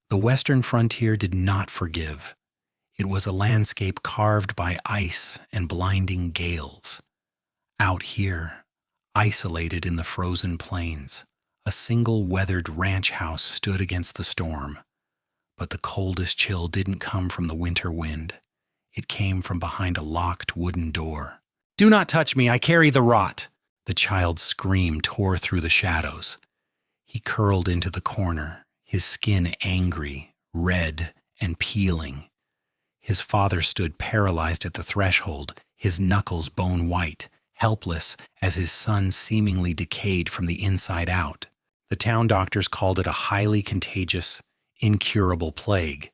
The western frontier did not forgive. It was a landscape carved by ice and blinding gales. Out here, isolated in the frozen plains, a single weathered ranch house stood against the storm. But the coldest chill didn't come from the winter wind. It came from behind a locked wooden door. "Do not touch me, I carry the rot!" The child's scream tore through the shadows. He curled into the corner, his skin angry, red, and peeling. His father stood paralyzed at the threshold, his knuckles bone white, helpless as his son seemingly decayed from the inside out. The town doctors called it a highly contagious, incurable plague.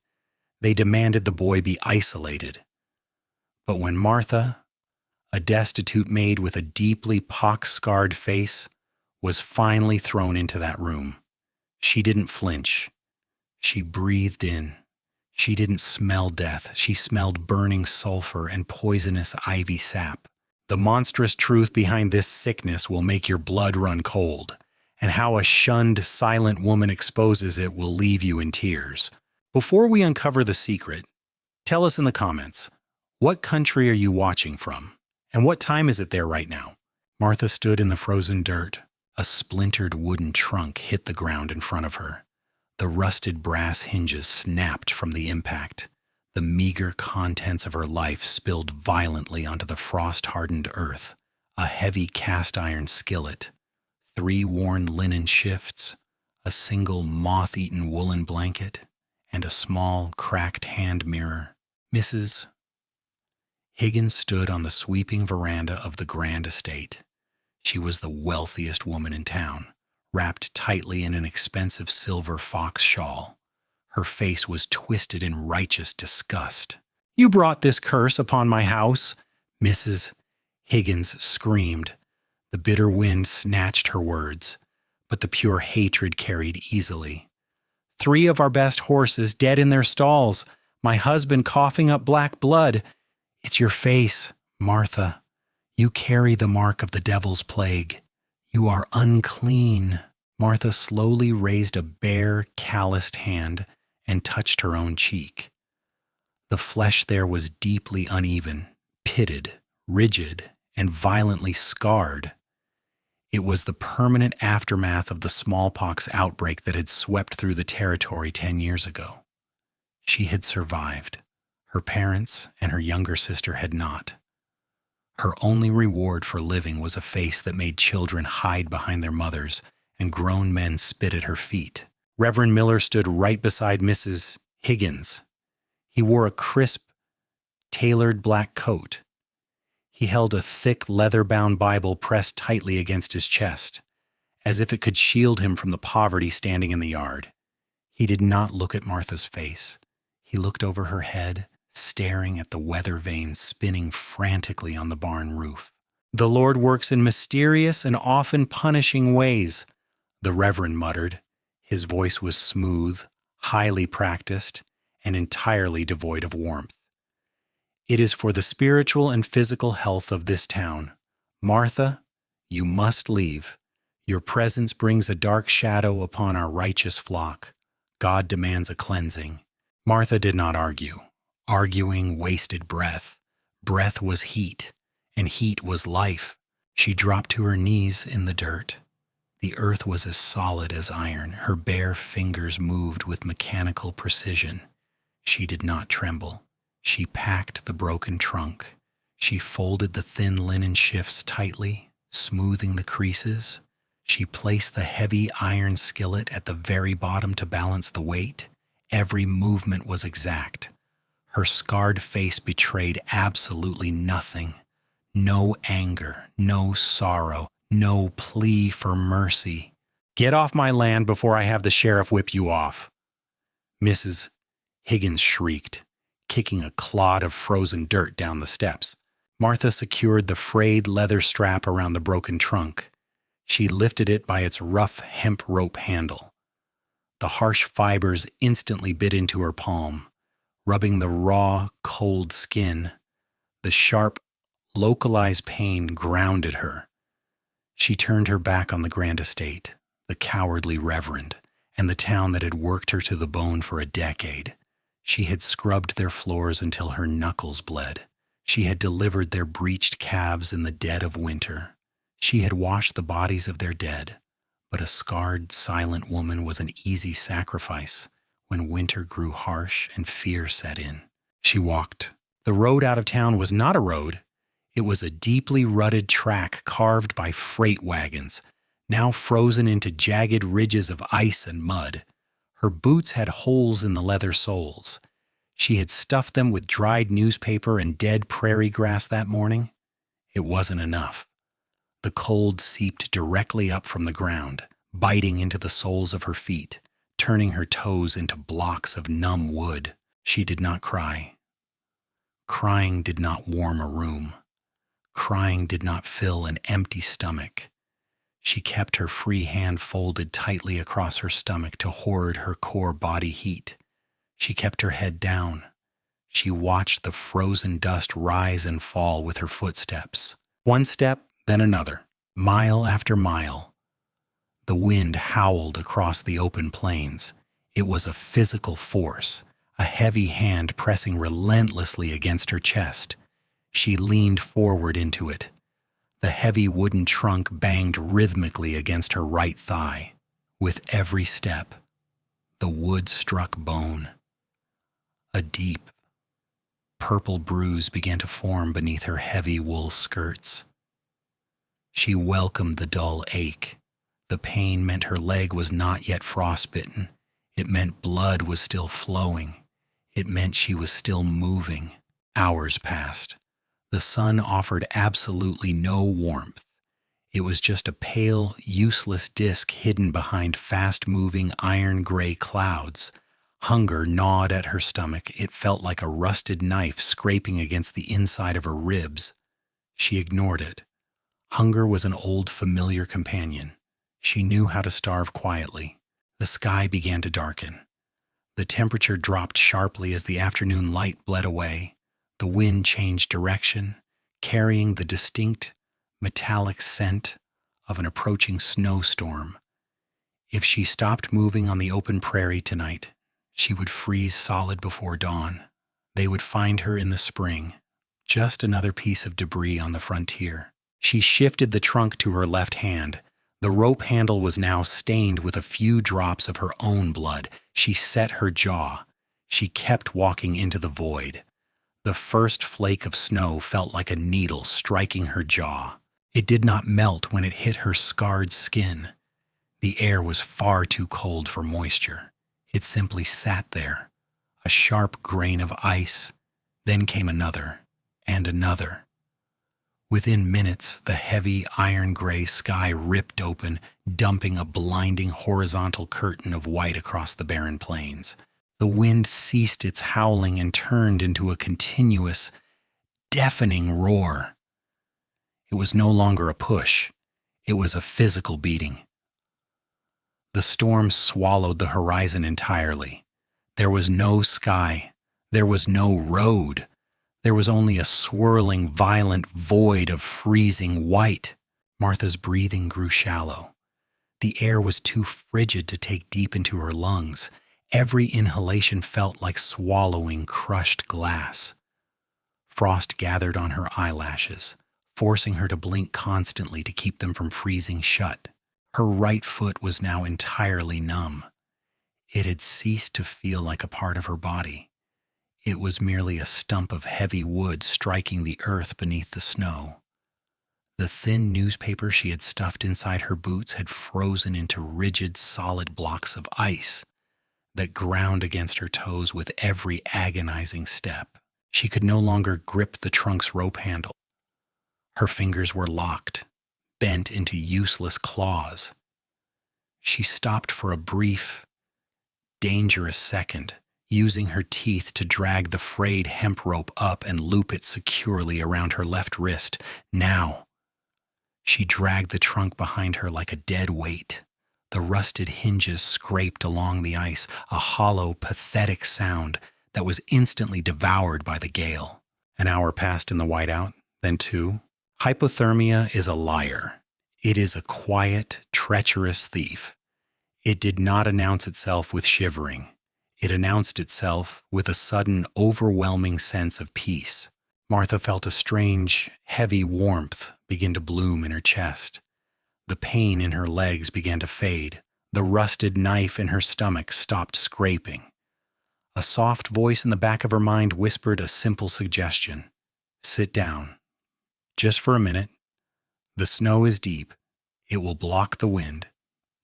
They demanded the boy be isolated. But when Martha, a destitute maid with a deeply pock-scarred face, was finally thrown into that room, she didn't flinch. She breathed in. She didn't smell death. She smelled burning sulfur and poisonous ivy sap. The monstrous truth behind this sickness will make your blood run cold, and how a shunned, silent woman exposes it will leave you in tears. Before we uncover the secret, tell us in the comments, what country are you watching from? And what time is it there right now? Martha stood in the frozen dirt. A splintered wooden trunk hit the ground in front of her. The rusted brass hinges snapped from the impact. The meager contents of her life spilled violently onto the frost-hardened earth. A heavy cast-iron skillet, 3 worn linen shifts, a single moth-eaten woolen blanket, and a small, cracked hand mirror. Mrs. Higgins stood on the sweeping veranda of the grand estate. She was the wealthiest woman in town, wrapped tightly in an expensive silver fox shawl. Her face was twisted in righteous disgust. "You brought this curse upon my house," Mrs. Higgins screamed. The bitter wind snatched her words, but the pure hatred carried easily. "3 of our best horses dead in their stalls, my husband coughing up black blood. It's your face, Martha. You carry the mark of the devil's plague. You are unclean." Martha slowly raised a bare, calloused hand and touched her own cheek. The flesh there was deeply uneven, pitted, rigid, and violently scarred. It was the permanent aftermath of the smallpox outbreak that had swept through the territory 10 years ago. She had survived. Her parents and her younger sister had not. Her only reward for living was a face that made children hide behind their mothers and grown men spit at her feet. Reverend Miller stood right beside Mrs. Higgins. He wore a crisp, tailored black coat. He held a thick, leather-bound Bible pressed tightly against his chest, as if it could shield him from the poverty standing in the yard. He did not look at Martha's face. He looked over her head, staring at the weather vanes spinning frantically on the barn roof. "The Lord works in mysterious and often punishing ways," the Reverend muttered. His voice was smooth, highly practiced, and entirely devoid of warmth. "It is for the spiritual and physical health of this town. Martha, you must leave. Your presence brings a dark shadow upon our righteous flock. God demands a cleansing." Martha did not argue. Arguing wasted breath. Breath was heat, and heat was life. She dropped to her knees in the dirt. The earth was as solid as iron. Her bare fingers moved with mechanical precision. She did not tremble. She packed the broken trunk. She folded the thin linen shifts tightly, smoothing the creases. She placed the heavy iron skillet at the very bottom to balance the weight. Every movement was exact. Her scarred face betrayed absolutely nothing. No anger, no sorrow, no plea for mercy. "Get off my land before I have the sheriff whip you off," Mrs. Higgins shrieked, kicking a clod of frozen dirt down the steps. Martha secured the frayed leather strap around the broken trunk. She lifted it by its rough hemp rope handle. The harsh fibers instantly bit into her palm, rubbing the raw, cold skin. The sharp, localized pain grounded her. She turned her back on the grand estate, the cowardly reverend, and the town that had worked her to the bone for a decade. She had scrubbed their floors until her knuckles bled. She had delivered their breached calves in the dead of winter. She had washed the bodies of their dead. But a scarred, silent woman was an easy sacrifice when winter grew harsh and fear set in. She walked. The road out of town was not a road. It was a deeply rutted track carved by freight wagons, now frozen into jagged ridges of ice and mud. Her boots had holes in the leather soles. She had stuffed them with dried newspaper and dead prairie grass that morning. It wasn't enough. The cold seeped directly up from the ground, biting into the soles of her feet, turning her toes into blocks of numb wood. She did not cry. Crying did not warm a room. Crying did not fill an empty stomach. She kept her free hand folded tightly across her stomach to hoard her core body heat. She kept her head down. She watched the frozen dust rise and fall with her footsteps. One step, then another, mile after mile. The wind howled across the open plains. It was a physical force, a heavy hand pressing relentlessly against her chest. She leaned forward into it. The heavy wooden trunk banged rhythmically against her right thigh. With every step, the wood struck bone. A deep, purple bruise began to form beneath her heavy wool skirts. She welcomed the dull ache. The pain meant her leg was not yet frostbitten. It meant blood was still flowing. It meant she was still moving. Hours passed. The sun offered absolutely no warmth. It was just a pale, useless disk hidden behind fast-moving iron-gray clouds. Hunger gnawed at her stomach. It felt like a rusted knife scraping against the inside of her ribs. She ignored it. Hunger was an old, familiar companion. She knew how to starve quietly. The sky began to darken. The temperature dropped sharply as the afternoon light bled away. The wind changed direction, carrying the distinct, metallic scent of an approaching snowstorm. If she stopped moving on the open prairie tonight, she would freeze solid before dawn. They would find her in the spring, just another piece of debris on the frontier. She shifted the trunk to her left hand. The rope handle was now stained with a few drops of her own blood. She set her jaw. She kept walking into the void. The first flake of snow felt like a needle striking her jaw. It did not melt when it hit her scarred skin. The air was far too cold for moisture. It simply sat there, a sharp grain of ice. Then came another, and another. Within minutes, the heavy iron-gray sky ripped open, dumping a blinding horizontal curtain of white across the barren plains. The wind ceased its howling and turned into a continuous, deafening roar. It was no longer a push. It was a physical beating. The storm swallowed the horizon entirely. There was no sky. There was no road. There was only a swirling, violent void of freezing white. Martha's breathing grew shallow. The air was too frigid to take deep into her lungs. Every inhalation felt like swallowing crushed glass. Frost gathered on her eyelashes, forcing her to blink constantly to keep them from freezing shut. Her right foot was now entirely numb. It had ceased to feel like a part of her body. It was merely a stump of heavy wood striking the earth beneath the snow. The thin newspaper she had stuffed inside her boots had frozen into rigid, solid blocks of ice that ground against her toes with every agonizing step. She could no longer grip the trunk's rope handle. Her fingers were locked, bent into useless claws. She stopped for a brief, dangerous second, using her teeth to drag the frayed hemp rope up and loop it securely around her left wrist. Now, she dragged the trunk behind her like a dead weight. The rusted hinges scraped along the ice, a hollow, pathetic sound that was instantly devoured by the gale. An hour passed in the whiteout, then two. Hypothermia is a liar. It is a quiet, treacherous thief. It did not announce itself with shivering. It announced itself with a sudden, overwhelming sense of peace. Martha felt a strange, heavy warmth begin to bloom in her chest. The pain in her legs began to fade. The rusted knife in her stomach stopped scraping. A soft voice in the back of her mind whispered a simple suggestion. Sit down. Just for a minute. The snow is deep. It will block the wind.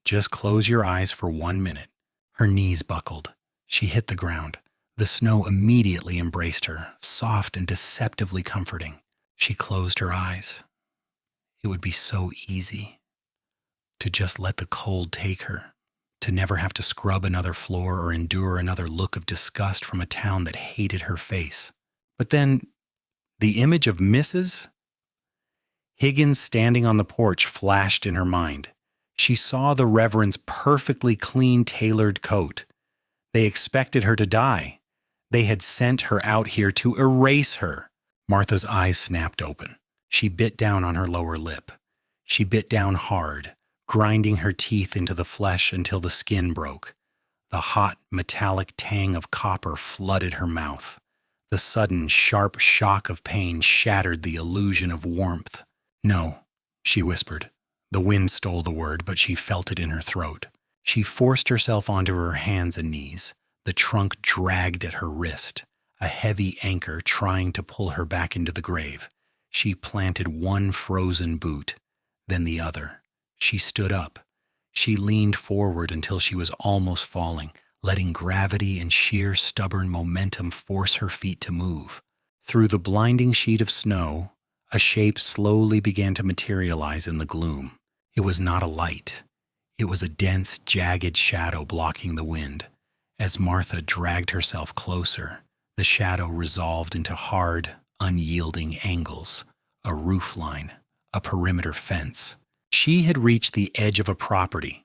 Just close your eyes for 1 minute. Her knees buckled. She hit the ground. The snow immediately embraced her, soft and deceptively comforting. She closed her eyes. It would be so easy to just let the cold take her, to never have to scrub another floor or endure another look of disgust from a town that hated her face. But then, the image of Mrs. Higgins standing on the porch flashed in her mind. She saw the Reverend's perfectly clean, tailored coat. They expected her to die. They had sent her out here to erase her. Martha's eyes snapped open. She bit down on her lower lip. She bit down hard, grinding her teeth into the flesh until the skin broke. The hot, metallic tang of copper flooded her mouth. The sudden, sharp shock of pain shattered the illusion of warmth. No, she whispered. The wind stole the word, but she felt it in her throat. She forced herself onto her hands and knees. The trunk dragged at her wrist, a heavy anchor trying to pull her back into the grave. She planted one frozen boot, then the other. She stood up. She leaned forward until she was almost falling, letting gravity and sheer stubborn momentum force her feet to move. Through the blinding sheet of snow, a shape slowly began to materialize in the gloom. It was not a light. It was a dense, jagged shadow blocking the wind. As Martha dragged herself closer, the shadow resolved into hard, unyielding angles, a roofline, a perimeter fence. She had reached the edge of a property,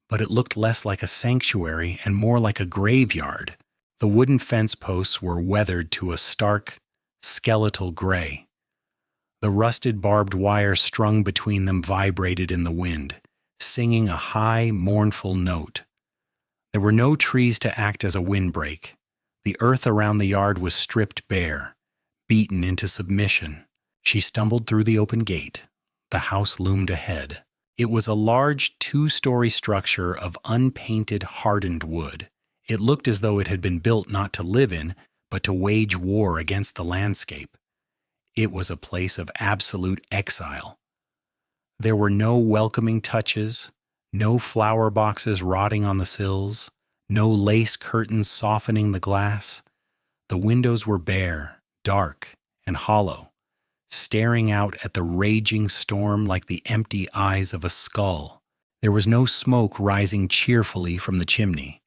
but it looked less like a sanctuary and more like a graveyard. The wooden fence posts were weathered to a stark, skeletal gray. The rusted barbed wire strung between them vibrated in the wind, singing a high, mournful note. There were no trees to act as a windbreak. The earth around the yard was stripped bare, beaten into submission. She stumbled through the open gate. The house loomed ahead. It was a large 2-story structure of unpainted, hardened wood. It looked as though it had been built not to live in, but to wage war against the landscape. It was a place of absolute exile. There were no welcoming touches, no flower boxes rotting on the sills, no lace curtains softening the glass. The windows were bare, dark, and hollow, staring out at the raging storm like the empty eyes of a skull. There was no smoke rising cheerfully from the chimney,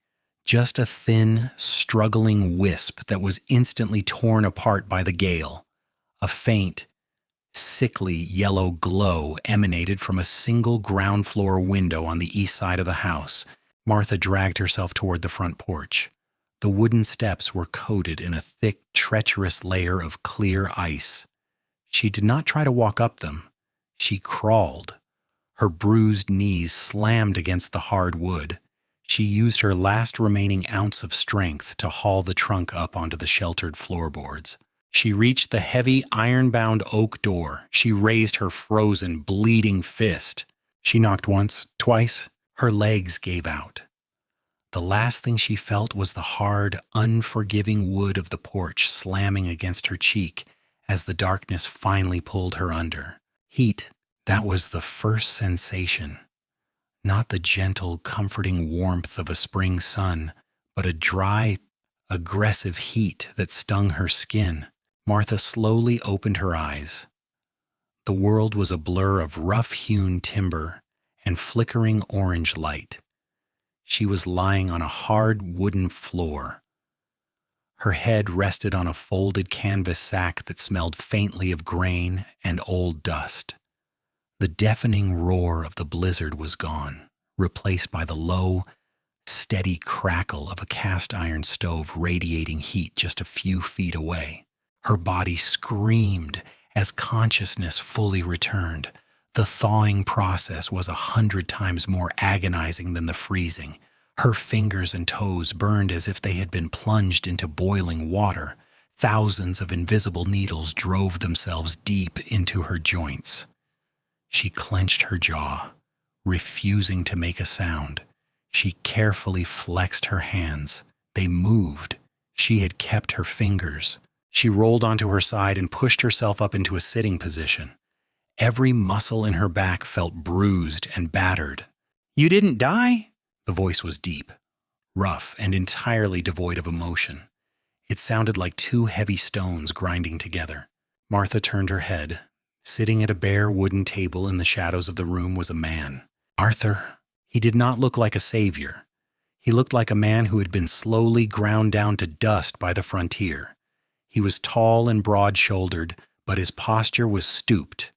just a thin, struggling wisp that was instantly torn apart by the gale. A faint, sickly yellow glow emanated from a single ground floor window on the east side of the house. Martha dragged herself toward the front porch. The wooden steps were coated in a thick, treacherous layer of clear ice. She did not try to walk up them. She crawled. Her bruised knees slammed against the hard wood. She used her last remaining ounce of strength to haul the trunk up onto the sheltered floorboards. She reached the heavy, iron-bound oak door. She raised her frozen, bleeding fist. She knocked once, twice. Her legs gave out. The last thing she felt was the hard, unforgiving wood of the porch slamming against her cheek as the darkness finally pulled her under. Heat, that was the first sensation. Not the gentle, comforting warmth of a spring sun, but a dry, aggressive heat that stung her skin. Martha slowly opened her eyes. The world was a blur of rough-hewn timber and flickering orange light. She was lying on a hard wooden floor. Her head rested on a folded canvas sack that smelled faintly of grain and old dust. The deafening roar of the blizzard was gone, replaced by the low, steady crackle of a cast-iron stove radiating heat just a few feet away. Her body screamed as consciousness fully returned. The thawing process was 100 times more agonizing than the freezing. Her fingers and toes burned as if they had been plunged into boiling water. Thousands of invisible needles drove themselves deep into her joints. She clenched her jaw, refusing to make a sound. She carefully flexed her hands. They moved. She had kept her fingers. She rolled onto her side and pushed herself up into a sitting position. Every muscle in her back felt bruised and battered. "You didn't die?" The voice was deep, rough, and entirely devoid of emotion. It sounded like two heavy stones grinding together. Martha turned her head. Sitting at a bare wooden table in the shadows of the room was a man. Arthur. He did not look like a savior. He looked like a man who had been slowly ground down to dust by the frontier. He was tall and broad-shouldered, but his posture was stooped,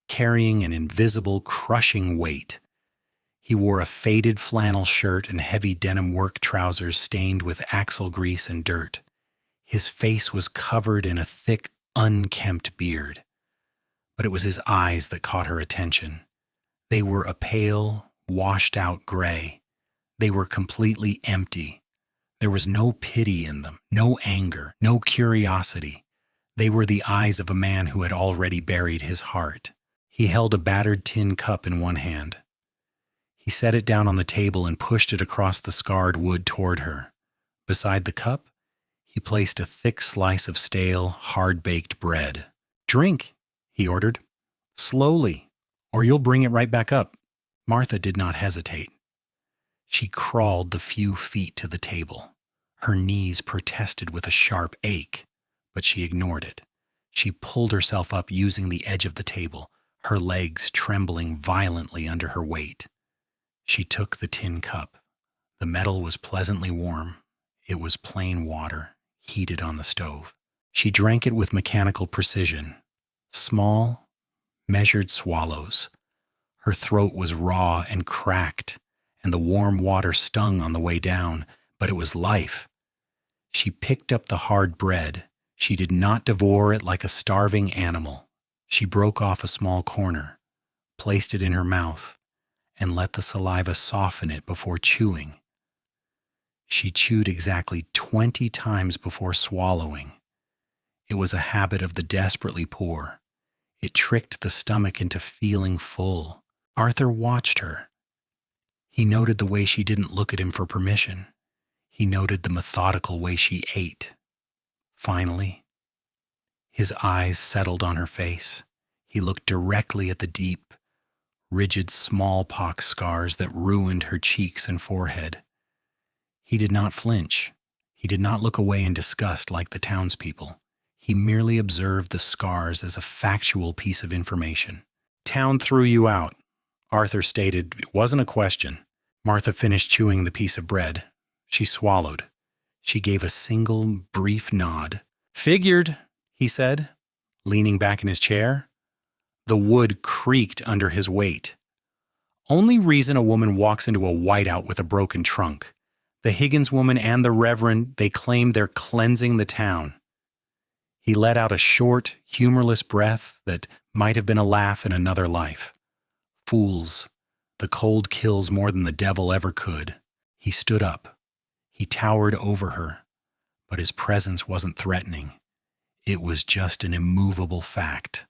carrying an invisible, crushing weight. He wore a faded flannel shirt and heavy denim work trousers stained with axle grease and dirt. His face was covered in a thick, unkempt beard. But it was his eyes that caught her attention. They were a pale, washed-out gray. They were completely empty. There was no pity in them, no anger, no curiosity. They were the eyes of a man who had already buried his heart. He held a battered tin cup in one hand. He set it down on the table and pushed it across the scarred wood toward her. Beside the cup, he placed a thick slice of stale, hard-baked bread. "Drink," he ordered. "Slowly, or you'll bring it right back up." Martha did not hesitate. She crawled the few feet to the table. Her knees protested with a sharp ache, but she ignored it. She pulled herself up using the edge of the table, her legs trembling violently under her weight. She took the tin cup. The metal was pleasantly warm. It was plain water, heated on the stove. She drank it with mechanical precision. Small, measured swallows. Her throat was raw and cracked, and the warm water stung on the way down, but it was life. She picked up the hard bread. She did not devour it like a starving animal. She broke off a small corner, placed it in her mouth, and let the saliva soften it before chewing. She chewed exactly 20 times before swallowing. It was a habit of the desperately poor. It tricked the stomach into feeling full. Arthur watched her. He noted the way she didn't look at him for permission. He noted the methodical way she ate. Finally, his eyes settled on her face. He looked directly at the deep, rigid smallpox scars that ruined her cheeks and forehead. He did not flinch. He did not look away in disgust like the townspeople. He merely observed the scars as a factual piece of information. "Town threw you out," Arthur stated. It wasn't a question. Martha finished chewing the piece of bread. She swallowed. She gave a single, brief nod. "Figured," he said, leaning back in his chair. The wood creaked under his weight. "Only reason a woman walks into a whiteout with a broken trunk. The Higgins woman and the Reverend, they claim they're cleansing the town." He let out a short, humorless breath that might have been a laugh in another life. "Fools. The cold kills more than the devil ever could." He stood up. He towered over her, but his presence wasn't threatening. It was just an immovable fact,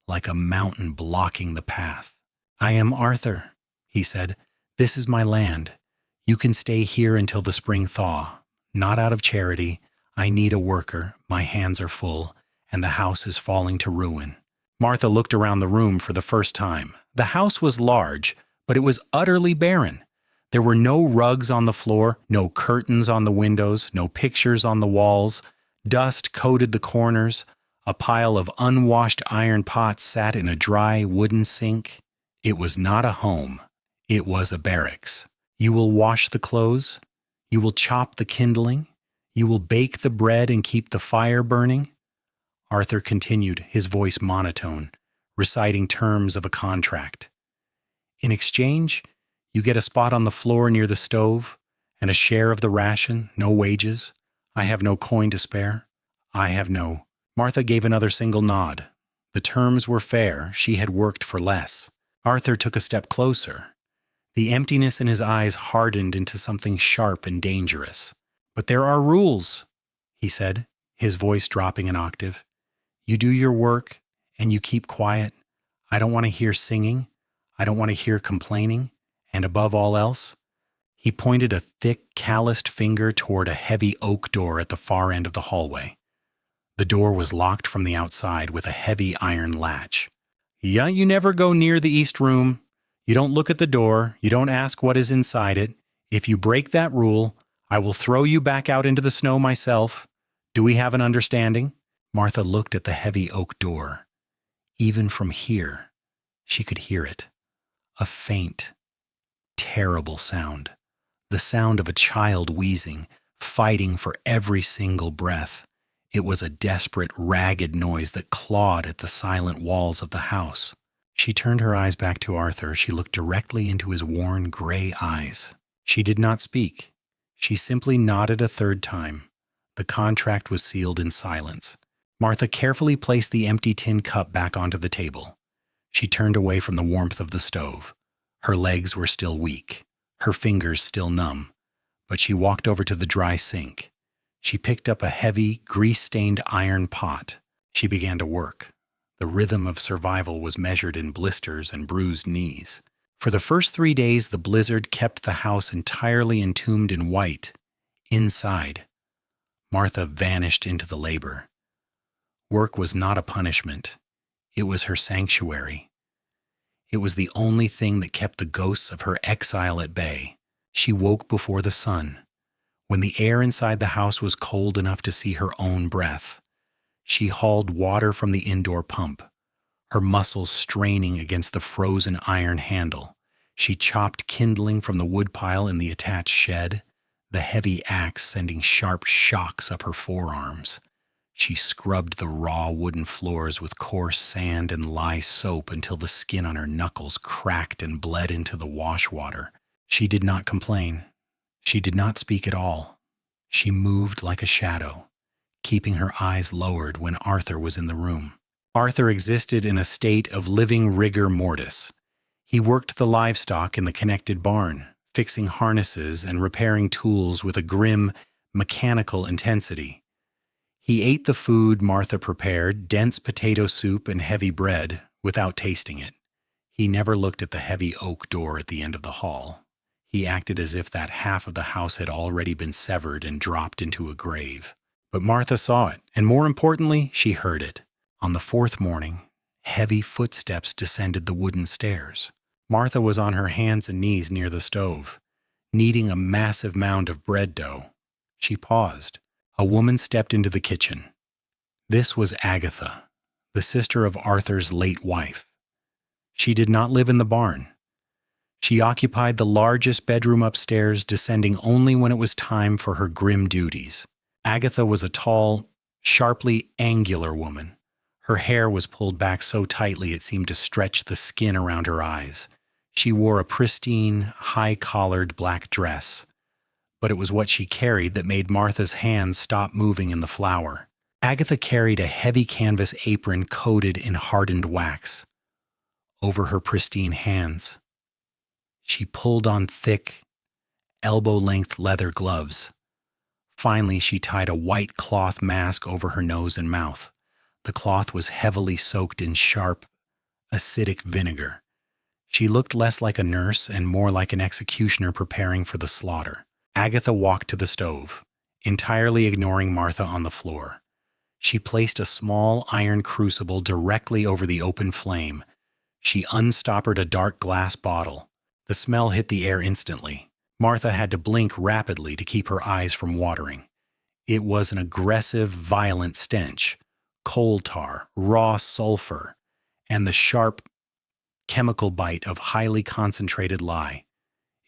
like a mountain blocking the path. "I am Arthur," he said. "This is my land. You can stay here until the spring thaw. Not out of charity. I need a worker. My hands are full, and the house is falling to ruin." Martha looked around the room for the first time. The house was large, but it was utterly barren. There were no rugs on the floor, no curtains on the windows, no pictures on the walls. Dust coated the corners. A pile of unwashed iron pots sat in a dry wooden sink. It was not a home. It was a barracks. "You will wash the clothes. You will chop the kindling. You will bake the bread and keep the fire burning." Arthur continued, his voice monotone, reciting terms of a contract. "In exchange, you get a spot on the floor near the stove, and a share of the ration, no wages. I have no coin to spare. I have no—" Martha gave another single nod. The terms were fair. She had worked for less. Arthur took a step closer. The emptiness in his eyes hardened into something sharp and dangerous. "But there are rules," he said, his voice dropping an octave. "You do your work, and you keep quiet. I don't want to hear singing. I don't want to hear complaining. And above all else," he pointed a thick, calloused finger toward a heavy oak door at the far end of the hallway. The door was locked from the outside with a heavy iron latch. "Yeah, you never go near the east room. You don't look at the door. You don't ask what is inside it. If you break that rule, I will throw you back out into the snow myself. Do we have an understanding?" Martha looked at the heavy oak door. Even from here, she could hear it. A faint, terrible sound. The sound of a child wheezing, fighting for every single breath. It was a desperate, ragged noise that clawed at the silent walls of the house. She turned her eyes back to Arthur. She looked directly into his worn, gray eyes. She did not speak. She simply nodded a third time. The contract was sealed in silence. Martha carefully placed the empty tin cup back onto the table. She turned away from the warmth of the stove. Her legs were still weak, her fingers still numb, but she walked over to the dry sink. She picked up a heavy, grease-stained iron pot. She began to work. The rhythm of survival was measured in blisters and bruised knees. For the first 3 days, the blizzard kept the house entirely entombed in white. Inside, Martha vanished into the labor. Work was not a punishment. It was her sanctuary. It was the only thing that kept the ghosts of her exile at bay. She woke before the sun. When the air inside the house was cold enough to see her own breath, she hauled water from the indoor pump, her muscles straining against the frozen iron handle. She chopped kindling from the woodpile in the attached shed, the heavy axe sending sharp shocks up her forearms. She scrubbed the raw wooden floors with coarse sand and lye soap until the skin on her knuckles cracked and bled into the wash water. She did not complain. She did not speak at all. She moved like a shadow, keeping her eyes lowered when Arthur was in the room. Arthur existed in a state of living rigor mortis. He worked the livestock in the connected barn, fixing harnesses and repairing tools with a grim, mechanical intensity. He ate the food Martha prepared, dense potato soup and heavy bread, without tasting it. He never looked at the heavy oak door at the end of the hall. He acted as if that half of the house had already been severed and dropped into a grave. But Martha saw it, and more importantly, she heard it. On the 4th morning, heavy footsteps descended the wooden stairs. Martha was on her hands and knees near the stove, kneading a massive mound of bread dough. She paused. A woman stepped into the kitchen. This was Agatha, the sister of Arthur's late wife. She did not live in the barn. She occupied the largest bedroom upstairs, descending only when it was time for her grim duties. Agatha was a tall, sharply angular woman. Her hair was pulled back so tightly it seemed to stretch the skin around her eyes. She wore a pristine, high-collared black dress, but it was what she carried that made Martha's hands stop moving in the flour. Agatha carried a heavy canvas apron coated in hardened wax. Over her pristine hands, she pulled on thick, elbow-length leather gloves. Finally, she tied a white cloth mask over her nose and mouth. The cloth was heavily soaked in sharp, acidic vinegar. She looked less like a nurse and more like an executioner preparing for the slaughter. Agatha walked to the stove, entirely ignoring Martha on the floor. She placed a small iron crucible directly over the open flame. She unstoppered a dark glass bottle. The smell hit the air instantly. Martha had to blink rapidly to keep her eyes from watering. It was an aggressive, violent stench. Coal tar, raw sulfur, and the sharp chemical bite of highly concentrated lye.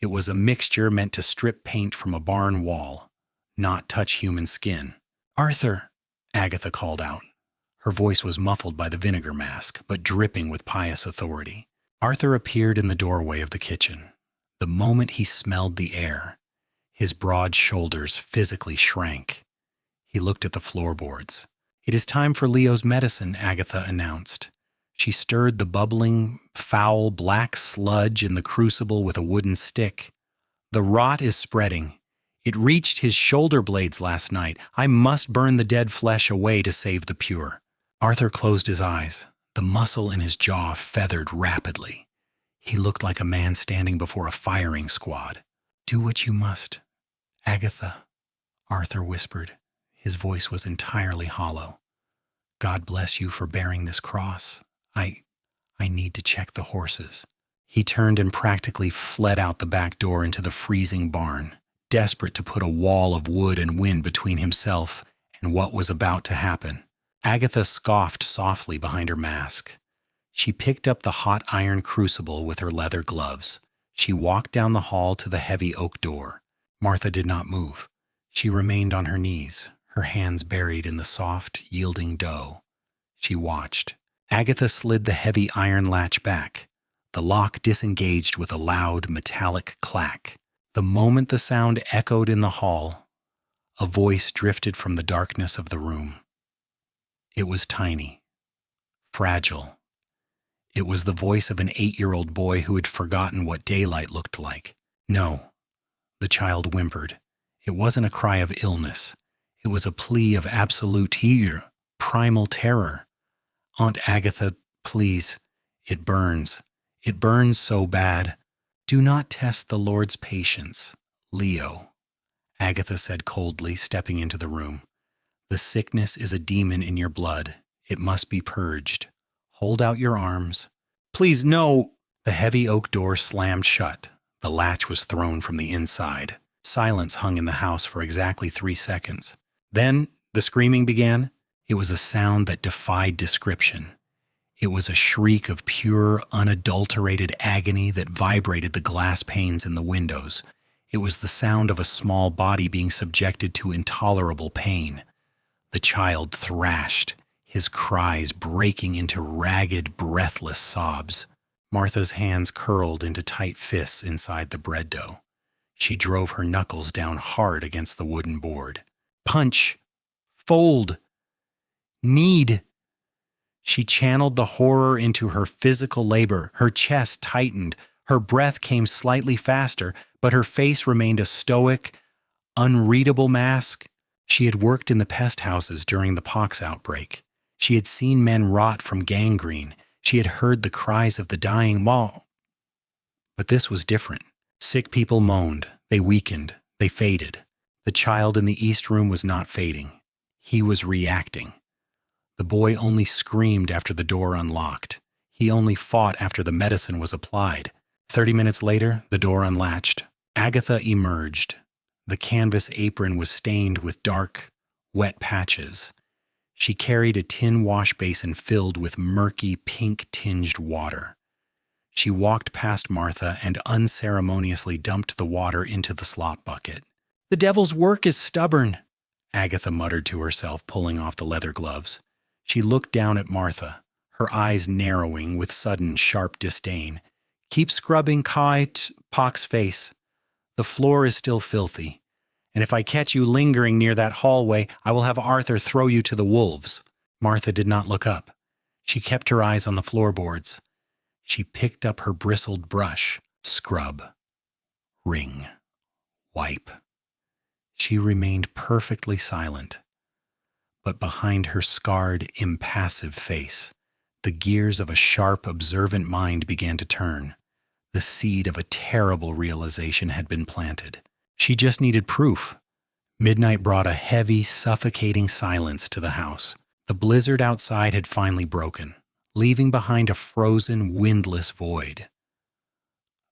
It was a mixture meant to strip paint from a barn wall, not touch human skin. "Arthur," Agatha called out. Her voice was muffled by the vinegar mask, but dripping with pious authority. Arthur appeared in the doorway of the kitchen. The moment he smelled the air, his broad shoulders physically shrank. He looked at the floorboards. "It is time for Leo's medicine," Agatha announced. She stirred the bubbling, foul black sludge in the crucible with a wooden stick. The rot is spreading. It reached his shoulder blades last night. I must burn the dead flesh away to save the pure. Arthur closed his eyes. The muscle in his jaw feathered rapidly. He looked like a man standing before a firing squad. Do what you must, Agatha, Arthur whispered. His voice was entirely hollow. God bless you for bearing this cross. I need to check the horses. He turned and practically fled out the back door into the freezing barn, desperate to put a wall of wood and wind between himself and what was about to happen. Agatha scoffed softly behind her mask. She picked up the hot iron crucible with her leather gloves. She walked down the hall to the heavy oak door. Martha did not move. She remained on her knees, her hands buried in the soft, yielding dough. She watched. Agatha slid the heavy iron latch back. The lock disengaged with a loud, metallic clack. The moment the sound echoed in the hall, a voice drifted from the darkness of the room. It was tiny, fragile. It was the voice of an 8-year-old boy who had forgotten what daylight looked like. No, the child whimpered. It wasn't a cry of illness. It was a plea of absolute primal terror. Aunt Agatha, please, it burns. It burns so bad. Do not test the Lord's patience, Leo, Agatha said coldly, stepping into the room. The sickness is a demon in your blood. It must be purged. Hold out your arms. Please, no! The heavy oak door slammed shut. The latch was thrown from the inside. Silence hung in the house for exactly 3 seconds. Then the screaming began. It was a sound that defied description. It was a shriek of pure, unadulterated agony that vibrated the glass panes in the windows. It was the sound of a small body being subjected to intolerable pain. The child thrashed, his cries breaking into ragged, breathless sobs. Martha's hands curled into tight fists inside the bread dough. She drove her knuckles down hard against the wooden board. Punch! Fold! Knead! She channeled the horror into her physical labor. Her chest tightened. Her breath came slightly faster, but her face remained a stoic, unreadable mask. She had worked in the pest houses during the pox outbreak. She had seen men rot from gangrene. She had heard the cries of the dying But this was different. Sick people moaned. They weakened. They faded. The child in the east room was not fading. He was reacting. The boy only screamed after the door unlocked. He only fought after the medicine was applied. 30 minutes later, the door unlatched. Agatha emerged. The canvas apron was stained with dark, wet patches. She carried a tin wash basin filled with murky, pink-tinged water. She walked past Martha and unceremoniously dumped the water into the slop bucket. "The devil's work is stubborn," Agatha muttered to herself, pulling off the leather gloves. She looked down at Martha, her eyes narrowing with sudden, sharp disdain. "Keep scrubbing Pock's face. The floor is still filthy. And if I catch you lingering near that hallway, I will have Arthur throw you to the wolves." Martha did not look up. She kept her eyes on the floorboards. She picked up her bristled brush. Scrub. Wring. Wipe. She remained perfectly silent. But behind her scarred, impassive face, the gears of a sharp, observant mind began to turn. The seed of a terrible realization had been planted. She just needed proof. Midnight brought a heavy, suffocating silence to the house. The blizzard outside had finally broken, leaving behind a frozen, windless void.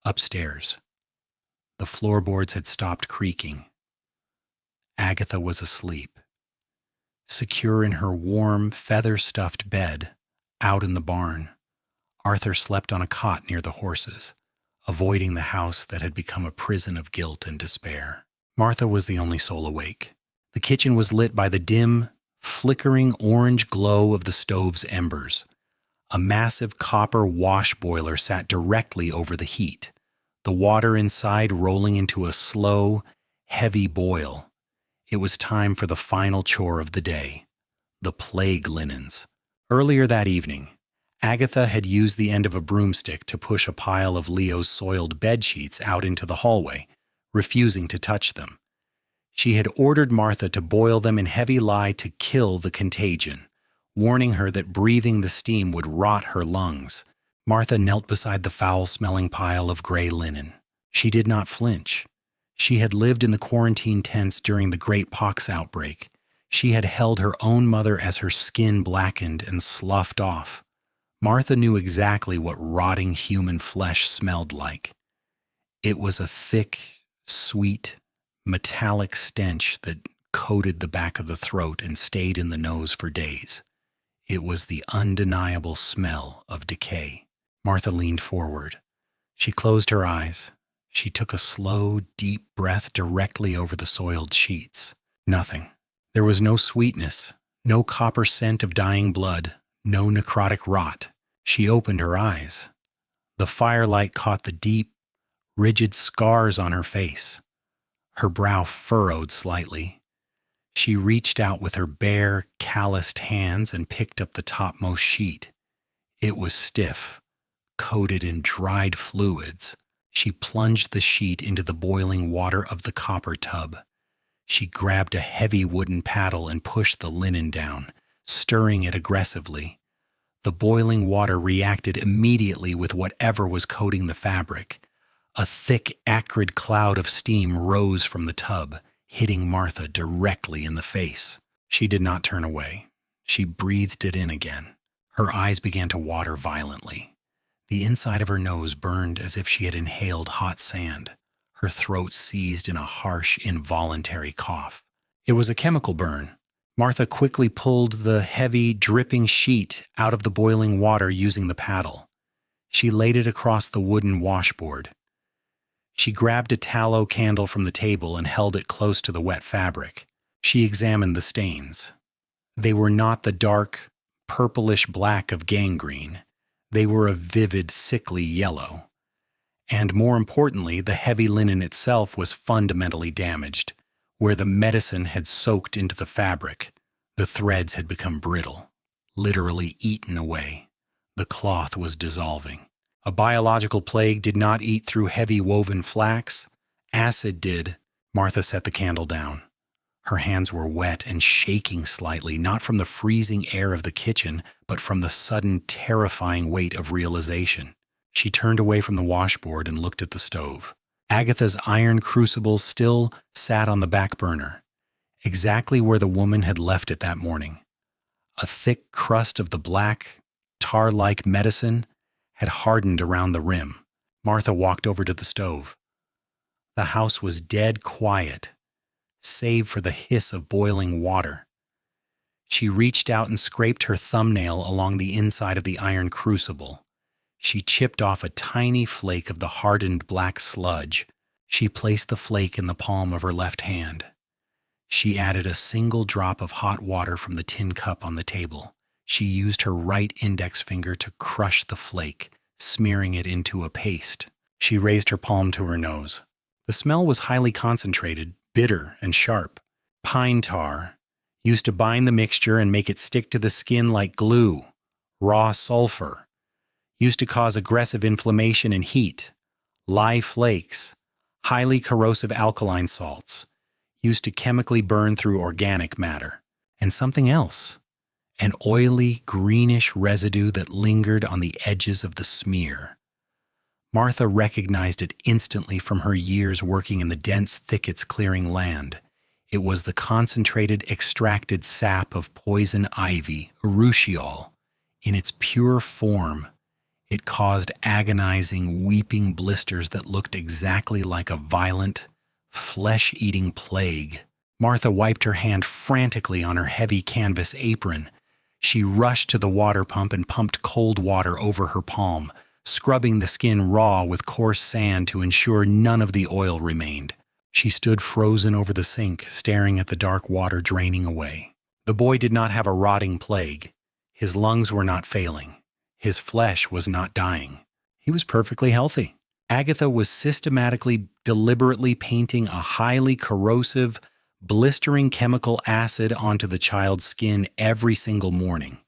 Upstairs, the floorboards had stopped creaking. Agatha was asleep. Secure in her warm, feather-stuffed bed, out in the barn, Arthur slept on a cot near the horses, avoiding the house that had become a prison of guilt and despair. Martha was the only soul awake. The kitchen was lit by the dim, flickering orange glow of the stove's embers. A massive copper wash boiler sat directly over the heat, the water inside rolling into a slow, heavy boil. It was time for the final chore of the day, the plague linens. Earlier that evening, Agatha had used the end of a broomstick to push a pile of Leo's soiled bedsheets out into the hallway, refusing to touch them. She had ordered Martha to boil them in heavy lye to kill the contagion, warning her that breathing the steam would rot her lungs. Martha knelt beside the foul-smelling pile of gray linen. She did not flinch. She had lived in the quarantine tents during the Great Pox outbreak. She had held her own mother as her skin blackened and sloughed off. Martha knew exactly what rotting human flesh smelled like. It was a thick, sweet, metallic stench that coated the back of the throat and stayed in the nose for days. It was the undeniable smell of decay. Martha leaned forward. She closed her eyes. She took a slow, deep breath directly over the soiled sheets. Nothing. There was no sweetness, no copper scent of dying blood, no necrotic rot. She opened her eyes. The firelight caught the deep, rigid scars on her face. Her brow furrowed slightly. She reached out with her bare, calloused hands and picked up the topmost sheet. It was stiff, coated in dried fluids. She plunged the sheet into the boiling water of the copper tub. She grabbed a heavy wooden paddle and pushed the linen down, stirring it aggressively. The boiling water reacted immediately with whatever was coating the fabric. A thick, acrid cloud of steam rose from the tub, hitting Martha directly in the face. She did not turn away. She breathed it in again. Her eyes began to water violently. The inside of her nose burned as if she had inhaled hot sand. Her throat seized in a harsh, involuntary cough. It was a chemical burn. Martha quickly pulled the heavy, dripping sheet out of the boiling water using the paddle. She laid it across the wooden washboard. She grabbed a tallow candle from the table and held it close to the wet fabric. She examined the stains. They were not the dark, purplish black of gangrene. They were a vivid, sickly yellow. And more importantly, the heavy linen itself was fundamentally damaged. Where the medicine had soaked into the fabric, the threads had become brittle, literally eaten away. The cloth was dissolving. A biological plague did not eat through heavy woven flax. Acid did. Martha set the candle down. Her hands were wet and shaking slightly, not from the freezing air of the kitchen, but from the sudden, terrifying weight of realization. She turned away from the washboard and looked at the stove. Agatha's iron crucible still sat on the back burner, exactly where the woman had left it that morning. A thick crust of the black, tar-like medicine had hardened around the rim. Martha walked over to the stove. The house was dead quiet, save for the hiss of boiling water. She reached out and scraped her thumbnail along the inside of the iron crucible. She chipped off a tiny flake of the hardened black sludge. She placed the flake in the palm of her left hand. She added a single drop of hot water from the tin cup on the table. She used her right index finger to crush the flake, smearing it into a paste. She raised her palm to her nose. The smell was highly concentrated, bitter and sharp. Pine tar, used to bind the mixture and make it stick to the skin like glue. Raw sulfur, used to cause aggressive inflammation and heat. Lye flakes, highly corrosive alkaline salts, used to chemically burn through organic matter. And something else, an oily, greenish residue that lingered on the edges of the smear. Martha recognized it instantly from her years working in the dense thickets clearing land. It was the concentrated, extracted sap of poison ivy, urushiol, in its pure form. It caused agonizing, weeping blisters that looked exactly like a violent, flesh-eating plague. Martha wiped her hand frantically on her heavy canvas apron. She rushed to the water pump and pumped cold water over her palm, scrubbing the skin raw with coarse sand to ensure none of the oil remained. She stood frozen over the sink, staring at the dark water draining away. The boy did not have a rotting plague. His lungs were not failing. His flesh was not dying. He was perfectly healthy. Agatha was systematically, deliberately painting a highly corrosive, blistering chemical acid onto the child's skin every single morning.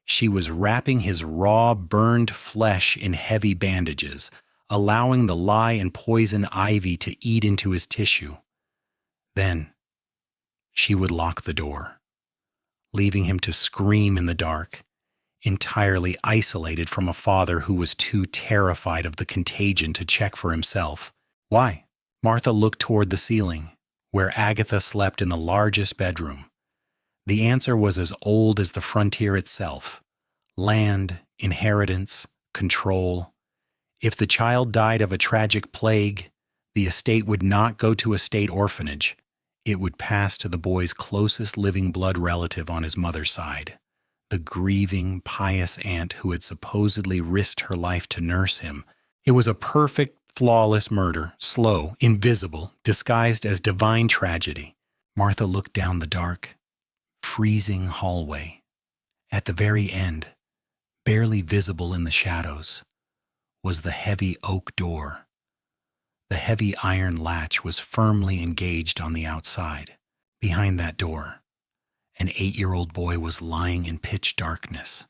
She was wrapping his raw, burned flesh in heavy bandages, allowing the lye and poison ivy to eat into his tissue. Then she would lock the door, leaving him to scream in the dark, entirely isolated from a father who was too terrified of the contagion to check for himself. Why? Martha looked toward the ceiling, where Agatha slept in the largest bedroom. The answer was as old as the frontier itself: land, inheritance, control. If the child died of a tragic plague, the estate would not go to a state orphanage. It would pass to the boy's closest living blood relative on his mother's side, the grieving, pious aunt who had supposedly risked her life to nurse him. It was a perfect, flawless murder, slow, invisible, disguised as divine tragedy. Martha looked down the dark, freezing hallway. At the very end, barely visible in the shadows, was the heavy oak door. The heavy iron latch was firmly engaged on the outside. Behind that door, an 8-year-old boy was lying in pitch darkness.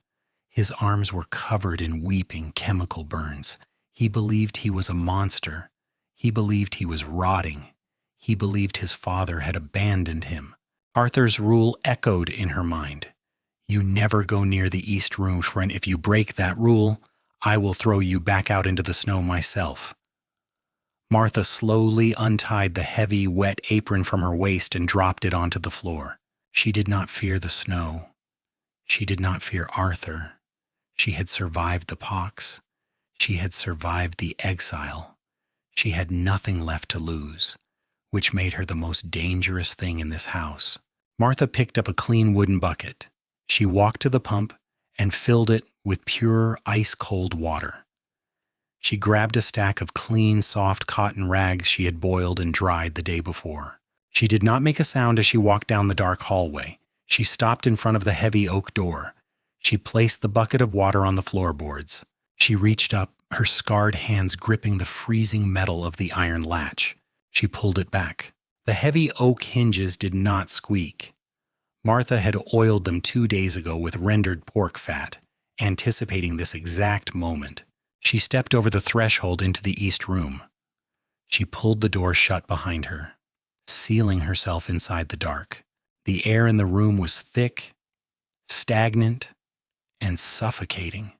His arms were covered in weeping chemical burns. He believed he was a monster. He believed he was rotting. He believed his father had abandoned him. Arthur's rule echoed in her mind. You never go near the east room, for if you break that rule, I will throw you back out into the snow myself. Martha slowly untied the heavy, wet apron from her waist and dropped it onto the floor. She did not fear the snow. She did not fear Arthur. She had survived the pox. She had survived the exile. She had nothing left to lose, which made her the most dangerous thing in this house. Martha picked up a clean wooden bucket. She walked to the pump and filled it with pure, ice-cold water. She grabbed a stack of clean, soft cotton rags she had boiled and dried the day before. She did not make a sound as she walked down the dark hallway. She stopped in front of the heavy oak door. She placed the bucket of water on the floorboards. She reached up, her scarred hands gripping the freezing metal of the iron latch. She pulled it back. The heavy oak hinges did not squeak. Martha had oiled them 2 days ago with rendered pork fat, anticipating this exact moment. She stepped over the threshold into the east room. She pulled the door shut behind her, sealing herself inside the dark. The air in the room was thick, stagnant, and suffocating.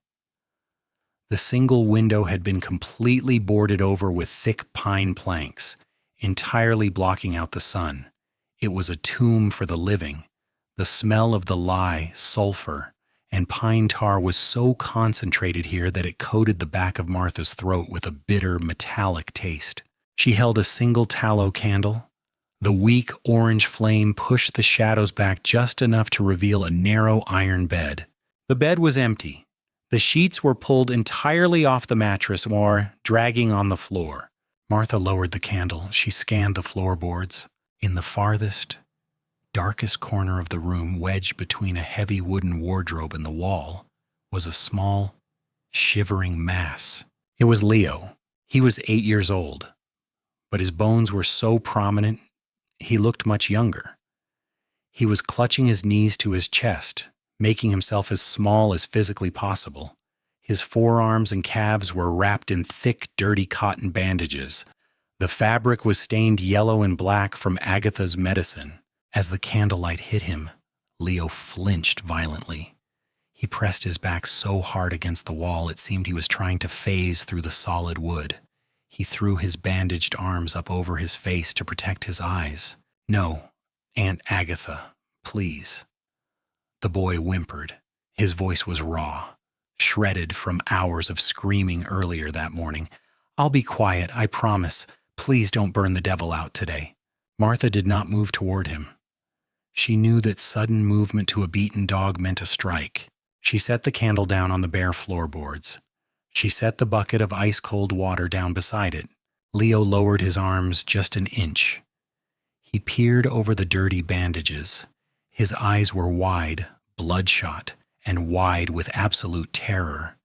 The single window had been completely boarded over with thick pine planks, entirely blocking out the sun. It was a tomb for the living. The smell of the lye, sulfur, and pine tar was so concentrated here that it coated the back of Martha's throat with a bitter, metallic taste. She held a single tallow candle. The weak orange flame pushed the shadows back just enough to reveal a narrow iron bed. The bed was empty. The sheets were pulled entirely off the mattress or dragging on the floor. Martha lowered the candle. She scanned the floorboards. In the farthest, darkest corner of the room, wedged between a heavy wooden wardrobe and the wall, was a small, shivering mass. It was Leo. He was 8 years old, but his bones were so prominent, he looked much younger. He was clutching his knees to his chest, making himself as small as physically possible. His forearms and calves were wrapped in thick, dirty cotton bandages. The fabric was stained yellow and black from Agatha's medicine. As the candlelight hit him, Leo flinched violently. He pressed his back so hard against the wall it seemed he was trying to phase through the solid wood. He threw his bandaged arms up over his face to protect his eyes. "No, Aunt Agatha, please." The boy whimpered. His voice was raw, shredded from hours of screaming earlier that morning. "I'll be quiet, I promise. Please don't burn the devil out today." Martha did not move toward him. She knew that sudden movement to a beaten dog meant a strike. She set the candle down on the bare floorboards. She set the bucket of ice-cold water down beside it. Leo lowered his arms just an inch. He peered over the dirty bandages. His eyes were wide, bloodshot, and wide with absolute terror.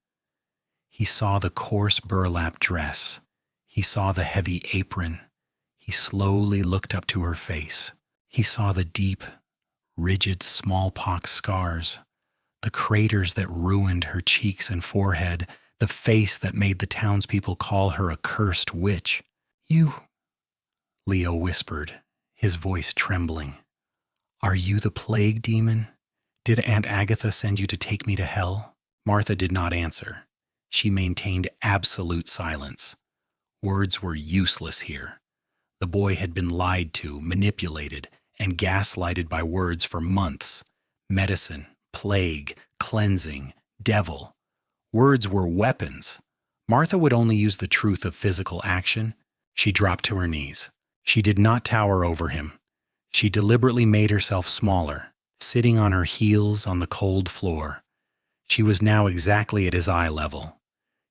He saw the coarse burlap dress. He saw the heavy apron. He slowly looked up to her face. He saw the deep, rigid smallpox scars, The craters that ruined her cheeks and forehead, the face that made the townspeople call her a cursed witch. "You," Leo whispered, his voice trembling. "Are you the plague demon? Did Aunt Agatha send you to take me to hell?" Martha did not answer. She maintained absolute silence. Words were useless here. The boy had been lied to, manipulated, and gaslighted by words for months. Medicine, plague, cleansing, devil. Words were weapons. Martha would only use the truth of physical action. She dropped to her knees. She did not tower over him. She deliberately made herself smaller, sitting on her heels on the cold floor. She was now exactly at his eye level.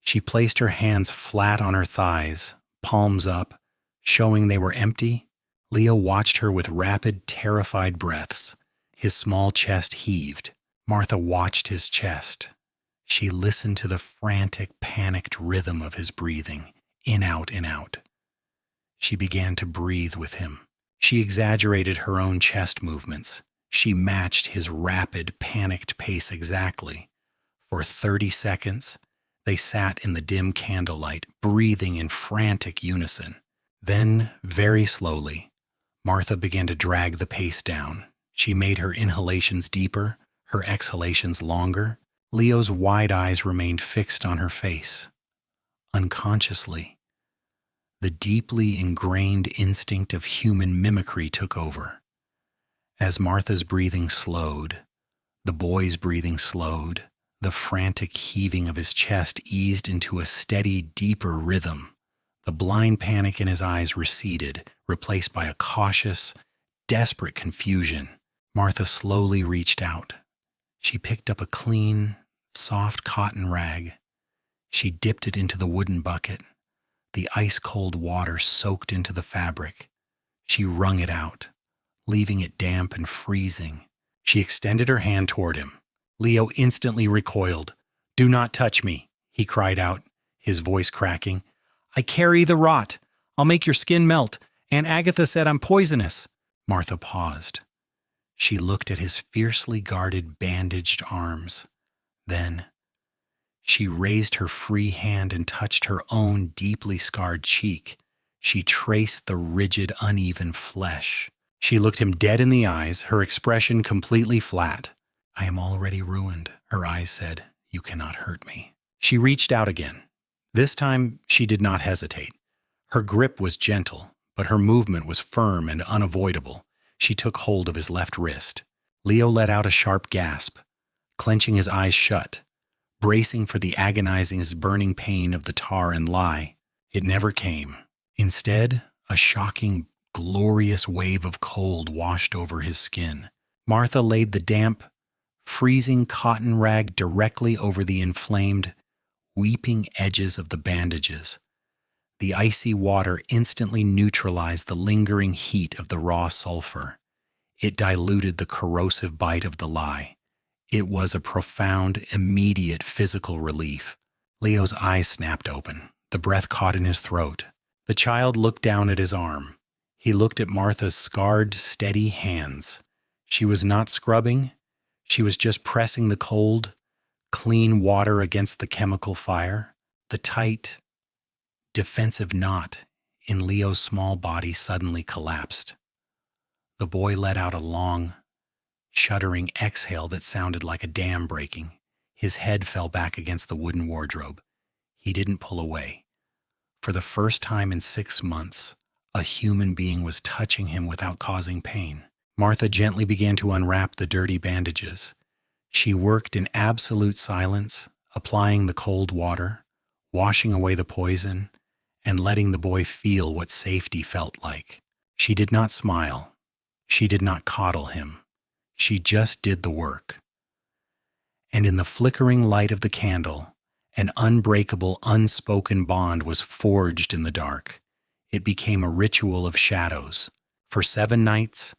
She placed her hands flat on her thighs, palms up, showing they were empty. Leo watched her with rapid, terrified breaths. His small chest heaved. Martha watched his chest. She listened to the frantic, panicked rhythm of his breathing, in, out, in, out. She began to breathe with him. She exaggerated her own chest movements. She matched his rapid, panicked pace exactly. For 30 seconds, they sat in the dim candlelight, breathing in frantic unison. Then, very slowly, Martha began to drag the pace down. She made her inhalations deeper, her exhalations longer. Leo's wide eyes remained fixed on her face. Unconsciously, the deeply ingrained instinct of human mimicry took over. As Martha's breathing slowed, the boy's breathing slowed, the frantic heaving of his chest eased into a steady, deeper rhythm. The blind panic in his eyes receded, replaced by a cautious, desperate confusion. Martha slowly reached out. She picked up a clean, soft cotton rag. She dipped it into the wooden bucket. The ice-cold water soaked into the fabric. She wrung it out, leaving it damp and freezing. She extended her hand toward him. Leo instantly recoiled. "Do not touch me," he cried out, his voice cracking. "I carry the rot. I'll make your skin melt. Aunt Agatha said I'm poisonous." Martha paused. She looked at his fiercely guarded, bandaged arms. Then she raised her free hand and touched her own deeply scarred cheek. She traced the rigid, uneven flesh. She looked him dead in the eyes, her expression completely flat. "I am already ruined," her eyes said. "You cannot hurt me." She reached out again. This time, she did not hesitate. Her grip was gentle, but her movement was firm and unavoidable. She took hold of his left wrist. Leo let out a sharp gasp, clenching his eyes shut, bracing for the agonizing, burning pain of the tar and lye. It never came. Instead, a shocking, glorious wave of cold washed over his skin. Martha laid the damp, freezing cotton rag directly over the inflamed, weeping edges of the bandages. The icy water instantly neutralized the lingering heat of the raw sulfur. It diluted the corrosive bite of the lye. It was a profound, immediate physical relief. Leo's eyes snapped open. The breath caught in his throat. The child looked down at his arm. He looked at Martha's scarred, steady hands. She was not scrubbing. She was just pressing the cold, clean water against the chemical fire. The tight, defensive knot in Leo's small body suddenly collapsed. The boy let out a long, shuddering exhale that sounded like a dam breaking. His head fell back against the wooden wardrobe. He didn't pull away. For the first time in 6 months, a human being was touching him without causing pain. Martha gently began to unwrap the dirty bandages. She worked in absolute silence, applying the cold water, washing away the poison, and letting the boy feel what safety felt like. She did not smile. She did not coddle him. She just did the work. And in the flickering light of the candle, an unbreakable, unspoken bond was forged in the dark. It became a ritual of shadows. For 7 nights,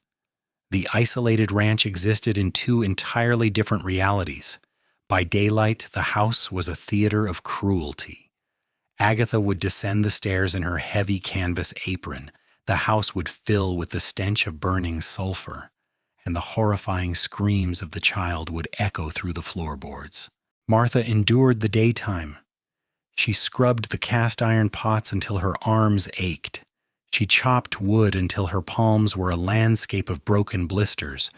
the isolated ranch existed in 2 entirely different realities. By daylight, the house was a theater of cruelty. Agatha would descend the stairs in her heavy canvas apron. The house would fill with the stench of burning sulfur. and the horrifying screams of the child would echo through the floorboards. Martha endured the daytime. She scrubbed the cast-iron pots until her arms ached. She chopped wood until her palms were a landscape of broken blisters.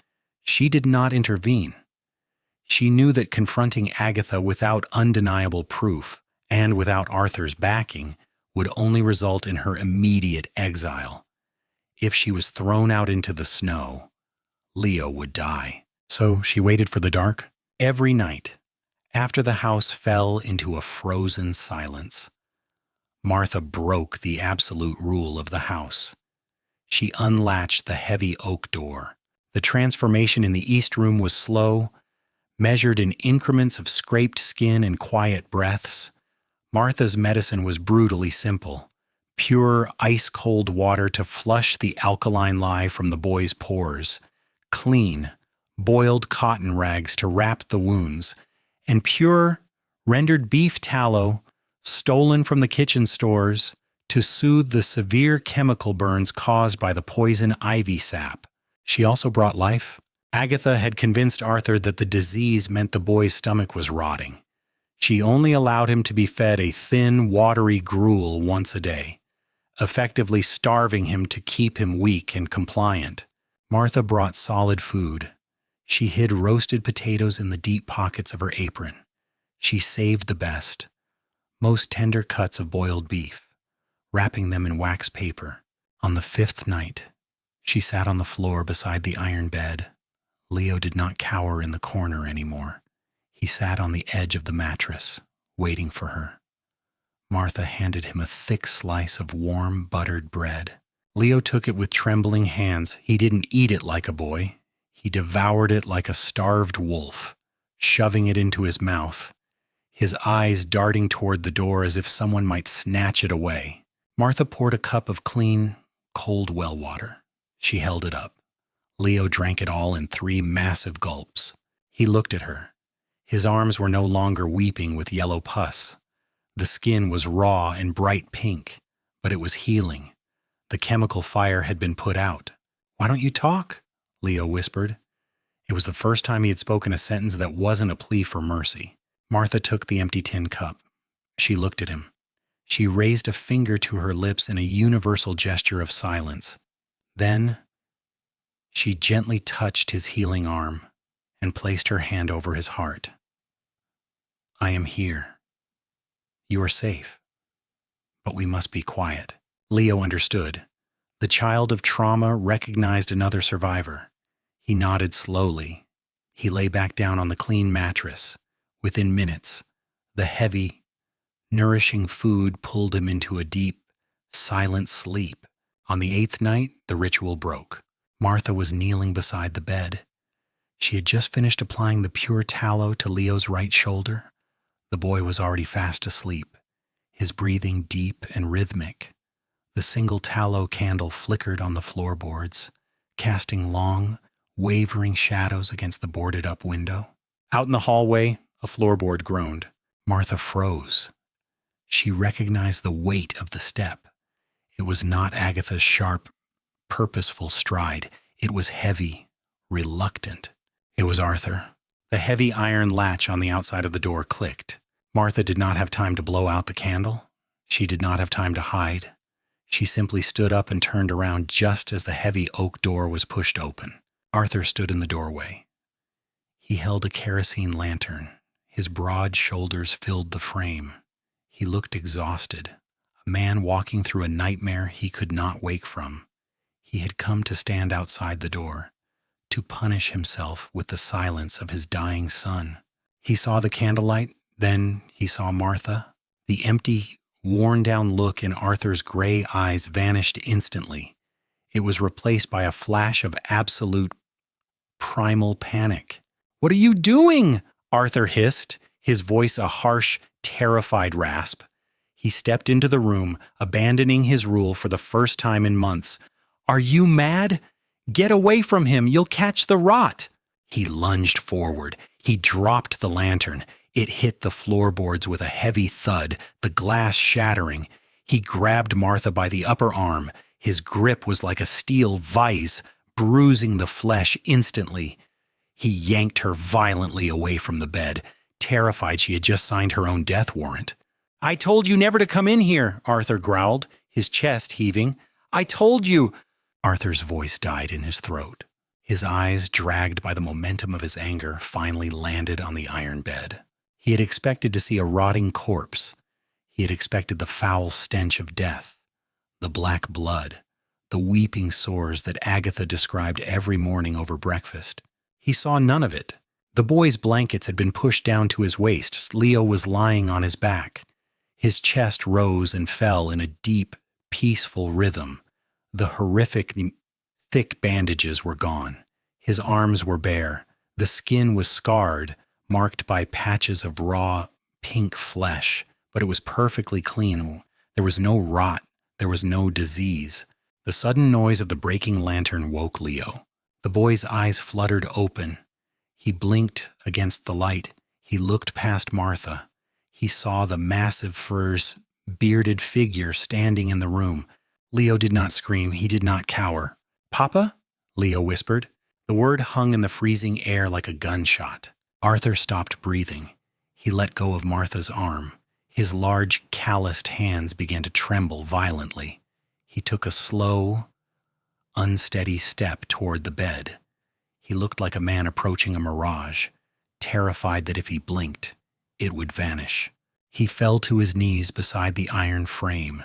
She did not intervene. She knew that confronting Agatha without undeniable proof and without Arthur's backing would only result in her immediate exile. If she was thrown out into the snow, Leo would die. So she waited for the dark. Every night, after the house fell into a frozen silence, Martha broke the absolute rule of the house. She unlatched the heavy oak door. The transformation in the east room was slow, measured in increments of scraped skin and quiet breaths. Martha's medicine was brutally simple: pure, ice-cold water to flush the alkaline lye from the boy's pores, clean, boiled cotton rags to wrap the wounds, and pure, rendered beef tallow, stolen from the kitchen stores, to soothe the severe chemical burns caused by the poison ivy sap. She also brought life. Agatha had convinced Arthur that the disease meant the boy's stomach was rotting. She only allowed him to be fed a thin, watery gruel once a day, effectively starving him to keep him weak and compliant. Martha brought solid food. She hid roasted potatoes in the deep pockets of her apron. She saved the best, most tender cuts of boiled beef, wrapping them in wax paper. On the 5th night, she sat on the floor beside the iron bed. Leo did not cower in the corner anymore. He sat on the edge of the mattress, waiting for her. Martha handed him a thick slice of warm, buttered bread. Leo took it with trembling hands. He didn't eat it like a boy. He devoured it like a starved wolf, shoving it into his mouth, his eyes darting toward the door as if someone might snatch it away. Martha poured a cup of clean, cold well water. She held it up. Leo drank it all in 3 massive gulps. He looked at her. His arms were no longer weeping with yellow pus. The skin was raw and bright pink, but it was healing. The chemical fire had been put out. "Why don't you talk?" Leo whispered. It was the first time he had spoken a sentence that wasn't a plea for mercy. Martha took the empty tin cup. She looked at him. She raised a finger to her lips in a universal gesture of silence. Then she gently touched his healing arm and placed her hand over his heart. "I am here. You are safe, but we must be quiet." Leo understood. The child of trauma recognized another survivor. He nodded slowly. He lay back down on the clean mattress. Within minutes, the heavy, nourishing food pulled him into a deep, silent sleep. On the 8th night, the ritual broke. Martha was kneeling beside the bed. She had just finished applying the pure tallow to Leo's right shoulder. The boy was already fast asleep, his breathing deep and rhythmic. The single tallow candle flickered on the floorboards, casting long, wavering shadows against the boarded-up window. Out in the hallway, a floorboard groaned. Martha froze. She recognized the weight of the step. It was not Agatha's sharp, purposeful stride. It was heavy, reluctant. It was Arthur. The heavy iron latch on the outside of the door clicked. Martha did not have time to blow out the candle. She did not have time to hide. She simply stood up and turned around just as the heavy oak door was pushed open. Arthur stood in the doorway. He held a kerosene lantern. His broad shoulders filled the frame. He looked exhausted, a man walking through a nightmare he could not wake from. He had come to stand outside the door, to punish himself with the silence of his dying son. He saw the candlelight, then he saw Martha. The empty, worn-down look in Arthur's gray eyes vanished instantly. It was replaced by a flash of absolute, primal panic. "What are you doing?" Arthur hissed, his voice a harsh, terrified rasp. He stepped into the room, abandoning his rule for the first time in months. "Are you mad? Get away from him, you'll catch the rot." He lunged forward. He dropped the lantern. It hit the floorboards with a heavy thud, the glass shattering. He grabbed Martha by the upper arm. His grip was like a steel vise, bruising the flesh instantly. He yanked her violently away from the bed, terrified she had just signed her own death warrant. "I told you never to come in here," Arthur growled, his chest heaving. "I told you—" Arthur's voice died in his throat. His eyes, dragged by the momentum of his anger, finally landed on the iron bed. He had expected to see a rotting corpse. He had expected the foul stench of death, the black blood, the weeping sores that Agatha described every morning over breakfast. He saw none of it. The boy's blankets had been pushed down to his waist. Leo was lying on his back. His chest rose and fell in a deep, peaceful rhythm. The horrific, thick bandages were gone. His arms were bare. The skin was scarred, marked by patches of raw, pink flesh, but it was perfectly clean. There was no rot. There was no disease. The sudden noise of the breaking lantern woke Leo. The boy's eyes fluttered open. He blinked against the light. He looked past Martha. He saw the massive fur's bearded figure standing in the room. Leo did not scream. He did not cower. "Papa?" Leo whispered. The word hung in the freezing air like a gunshot. Arthur stopped breathing. He let go of Martha's arm. His large, calloused hands began to tremble violently. He took a slow, unsteady step toward the bed. He looked like a man approaching a mirage, terrified that if he blinked, it would vanish. He fell to his knees beside the iron frame.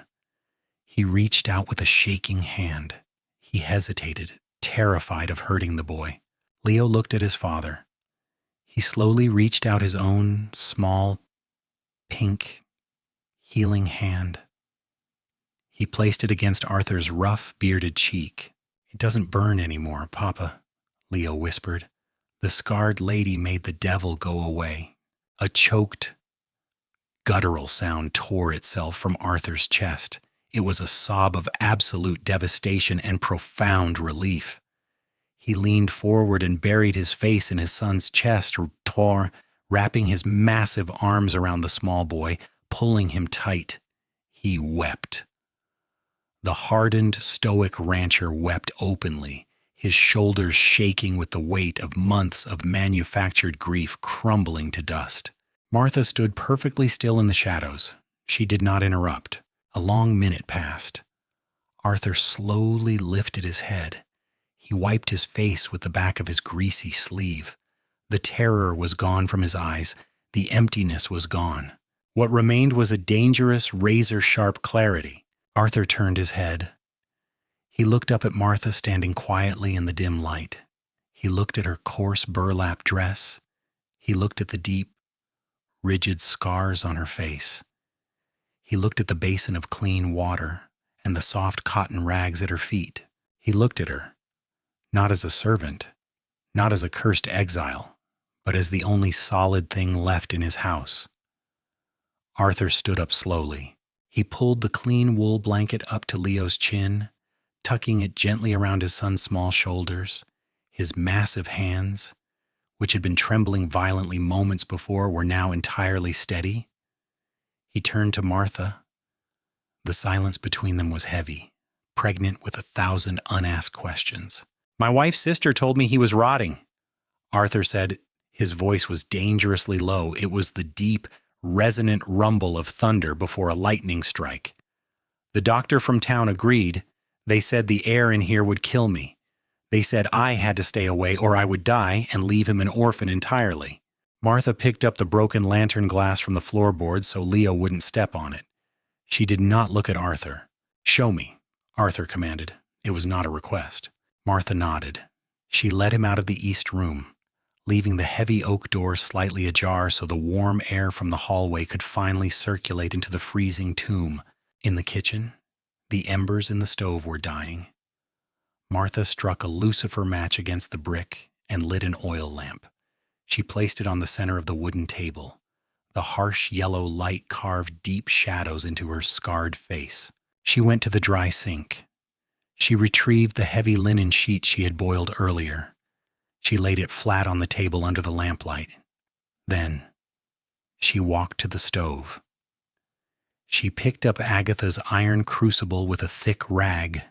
He reached out with a shaking hand. He hesitated, terrified of hurting the boy. Leo looked at his father. He slowly reached out his own small, pink, healing hand. He placed it against Arthur's rough, bearded cheek. "It doesn't burn anymore, Papa," Leo whispered. The scarred lady made the devil go away. A choked, guttural sound tore itself from Arthur's chest. It was a sob of absolute devastation and profound relief. He leaned forward and buried his face in his son's chest, wrapping his massive arms around the small boy, pulling him tight. He wept. The hardened, stoic rancher wept openly, his shoulders shaking with the weight of months of manufactured grief crumbling to dust. Martha stood perfectly still in the shadows. She did not interrupt. A long minute passed. Arthur slowly lifted his head. He wiped his face with the back of his greasy sleeve. The terror was gone from his eyes. The emptiness was gone. What remained was a dangerous, razor-sharp clarity. Arthur turned his head. He looked up at Martha standing quietly in the dim light. He looked at her coarse burlap dress. He looked at the deep, rigid scars on her face. He looked at the basin of clean water and the soft cotton rags at her feet. He looked at her, not as a servant, not as a cursed exile, but as the only solid thing left in his house. Arthur stood up slowly. He pulled the clean wool blanket up to Leo's chin, tucking it gently around his son's small shoulders. His massive hands, which had been trembling violently moments before, were now entirely steady. He turned to Martha. The silence between them was heavy, pregnant with 1,000 unasked questions. "My wife's sister told me he was rotting," Arthur said. His voice was dangerously low. It was the deep, resonant rumble of thunder before a lightning strike. "The doctor from town agreed. They said the air in here would kill me. They said I had to stay away or I would die and leave him an orphan entirely." Martha picked up the broken lantern glass from the floorboard so Leo wouldn't step on it. She did not look at Arthur. "Show me," Arthur commanded. It was not a request. Martha nodded. She led him out of the east room, leaving the heavy oak door slightly ajar so the warm air from the hallway could finally circulate into the freezing tomb. In the kitchen, the embers in the stove were dying. Martha struck a lucifer match against the brick and lit an oil lamp. She placed it on the center of the wooden table. The harsh yellow light carved deep shadows into her scarred face. She went to the dry sink. She retrieved the heavy linen sheet she had boiled earlier. She laid it flat on the table under the lamplight. Then, she walked to the stove. She picked up Agatha's iron crucible with a thick rag.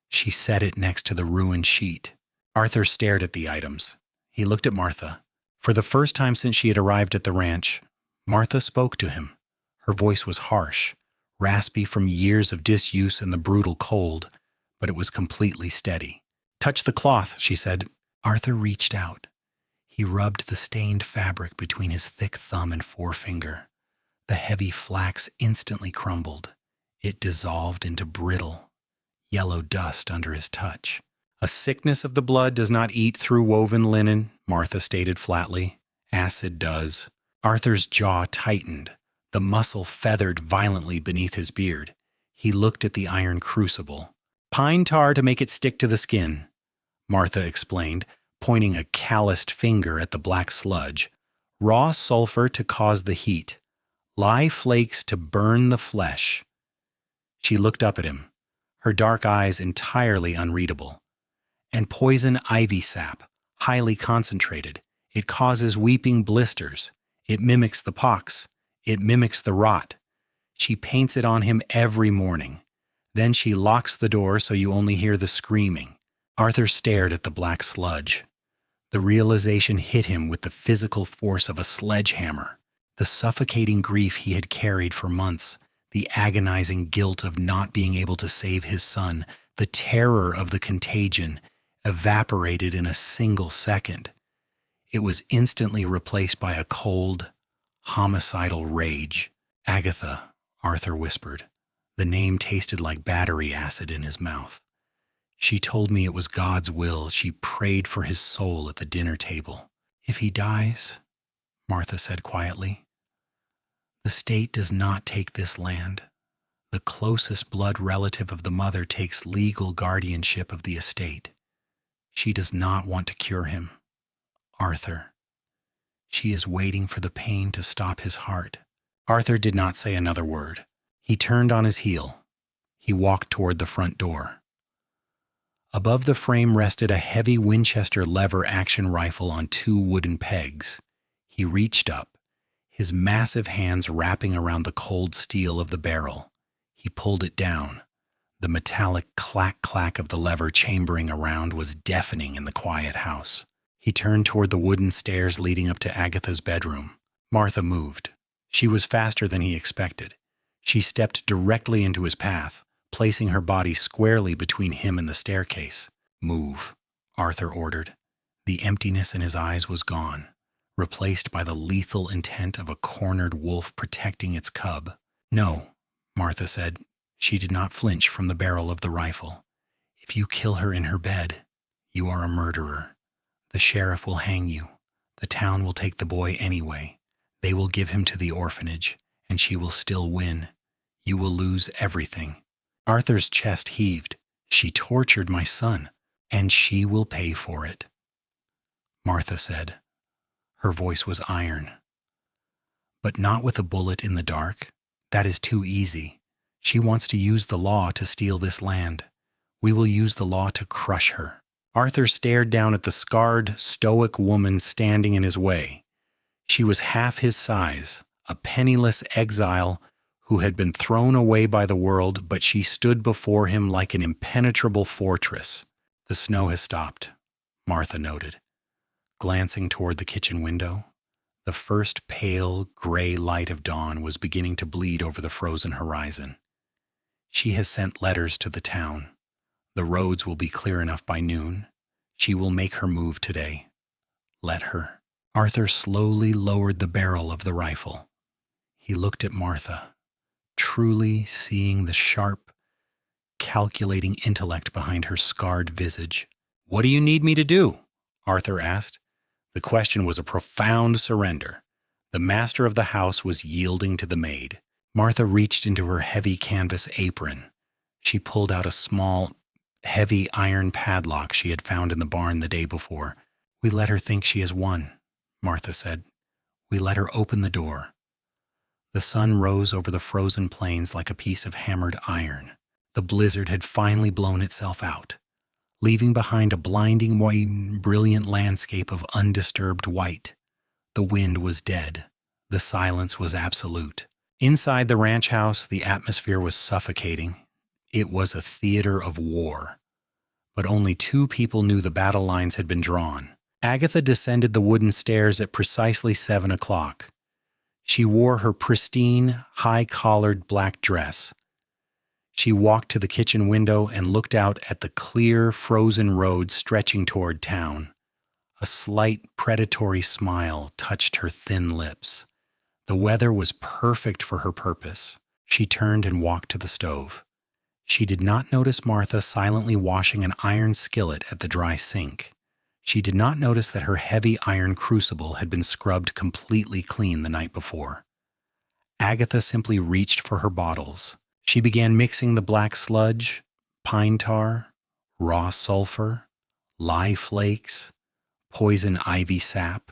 She set it next to the ruined sheet. Arthur stared at the items. He looked at Martha. For the first time since she had arrived at the ranch, Martha spoke to him. Her voice was harsh, raspy from years of disuse and the brutal cold, but it was completely steady. "Touch the cloth," she said. Arthur reached out. He rubbed the stained fabric between his thick thumb and forefinger. The heavy flax instantly crumbled. It dissolved into brittle, yellow dust under his touch. "A sickness of the blood does not eat through woven linen," Martha stated flatly. "Acid does." Arthur's jaw tightened. The muscle feathered violently beneath his beard. He looked at the iron crucible. "Pine tar to make it stick to the skin," Martha explained, pointing a calloused finger at the black sludge. "Raw sulfur to cause the heat. Lye flakes to burn the flesh." She looked up at him, her dark eyes entirely unreadable. "And poison ivy sap, highly concentrated. It causes weeping blisters. It mimics the pox. It mimics the rot. She paints it on him every morning. Then she locks the door so you only hear the screaming." Arthur stared at the black sludge. The realization hit him with the physical force of a sledgehammer. The suffocating grief he had carried for months, the agonizing guilt of not being able to save his son, the terror of the contagion, evaporated in a single second. It was instantly replaced by a cold, homicidal rage. "Agatha," Arthur whispered. The name tasted like battery acid in his mouth. "She told me it was God's will. She prayed for his soul at the dinner table." "If he dies," Martha said quietly, "the state does not take this land. The closest blood relative of the mother takes legal guardianship of the estate. She does not want to cure him. Arthur. She is waiting for the pain to stop his heart." Arthur did not say another word. He turned on his heel. He walked toward the front door. Above the frame rested a heavy Winchester lever-action rifle on 2 wooden pegs. He reached up, his massive hands wrapping around the cold steel of the barrel. He pulled it down. The metallic clack-clack of the lever chambering around was deafening in the quiet house. He turned toward the wooden stairs leading up to Agatha's bedroom. Martha moved. She was faster than he expected. She stepped directly into his path, placing her body squarely between him and the staircase. "Move," Arthur ordered. The emptiness in his eyes was gone, replaced by the lethal intent of a cornered wolf protecting its cub. "No," Martha said. She did not flinch from the barrel of the rifle. "If you kill her in her bed, you are a murderer. The sheriff will hang you. The town will take the boy anyway. They will give him to the orphanage, and she will still win. You will lose everything." Arthur's chest heaved. "She tortured my son, and she will pay for it," Martha said. Her voice was iron. "But not with a bullet in the dark. That is too easy. She wants to use the law to steal this land. We will use the law to crush her." Arthur stared down at the scarred, stoic woman standing in his way. She was half his size, a penniless exile who had been thrown away by the world, but she stood before him like an impenetrable fortress. "The snow has stopped," Martha noted, glancing toward the kitchen window. The first pale, gray light of dawn was beginning to bleed over the frozen horizon. "She has sent letters to the town. The roads will be clear enough by noon. She will make her move today. Let her." Arthur slowly lowered the barrel of the rifle. He looked at Martha, truly seeing the sharp, calculating intellect behind her scarred visage. "What do you need me to do?" Arthur asked. The question was a profound surrender. The master of the house was yielding to the maid. Martha reached into her heavy canvas apron. She pulled out a small, heavy iron padlock she had found in the barn the day before. "We let her think she has won," Martha said. "We let her open the door." The sun rose over the frozen plains like a piece of hammered iron. The blizzard had finally blown itself out, leaving behind a blinding white, brilliant landscape of undisturbed white. The wind was dead. The silence was absolute. Inside the ranch house, the atmosphere was suffocating. It was a theater of war. but only 2 people knew the battle lines had been drawn. Agatha descended the wooden stairs at precisely 7 o'clock. She wore her pristine, high-collared black dress. She walked to the kitchen window and looked out at the clear, frozen road stretching toward town. A slight, predatory smile touched her thin lips. The weather was perfect for her purpose. She turned and walked to the stove. She did not notice Martha silently washing an iron skillet at the dry sink. She did not notice that her heavy iron crucible had been scrubbed completely clean the night before. Agatha simply reached for her bottles. She began mixing the black sludge, pine tar, raw sulfur, lye flakes, poison ivy sap.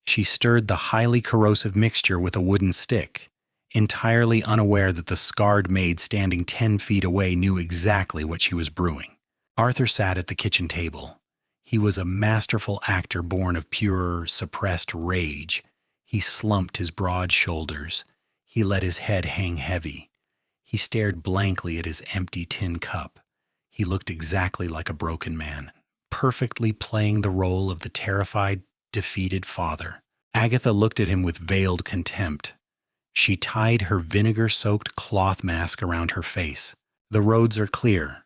She stirred the highly corrosive mixture with a wooden stick, entirely unaware that the scarred maid standing 10 feet away knew exactly what she was brewing. Arthur sat at the kitchen table. He was a masterful actor born of pure, suppressed rage. He slumped his broad shoulders. He let his head hang heavy. He stared blankly at his empty tin cup. He looked exactly like a broken man, perfectly playing the role of the terrified, defeated father. Agatha looked at him with veiled contempt. She tied her vinegar-soaked cloth mask around her face. "The roads are clear."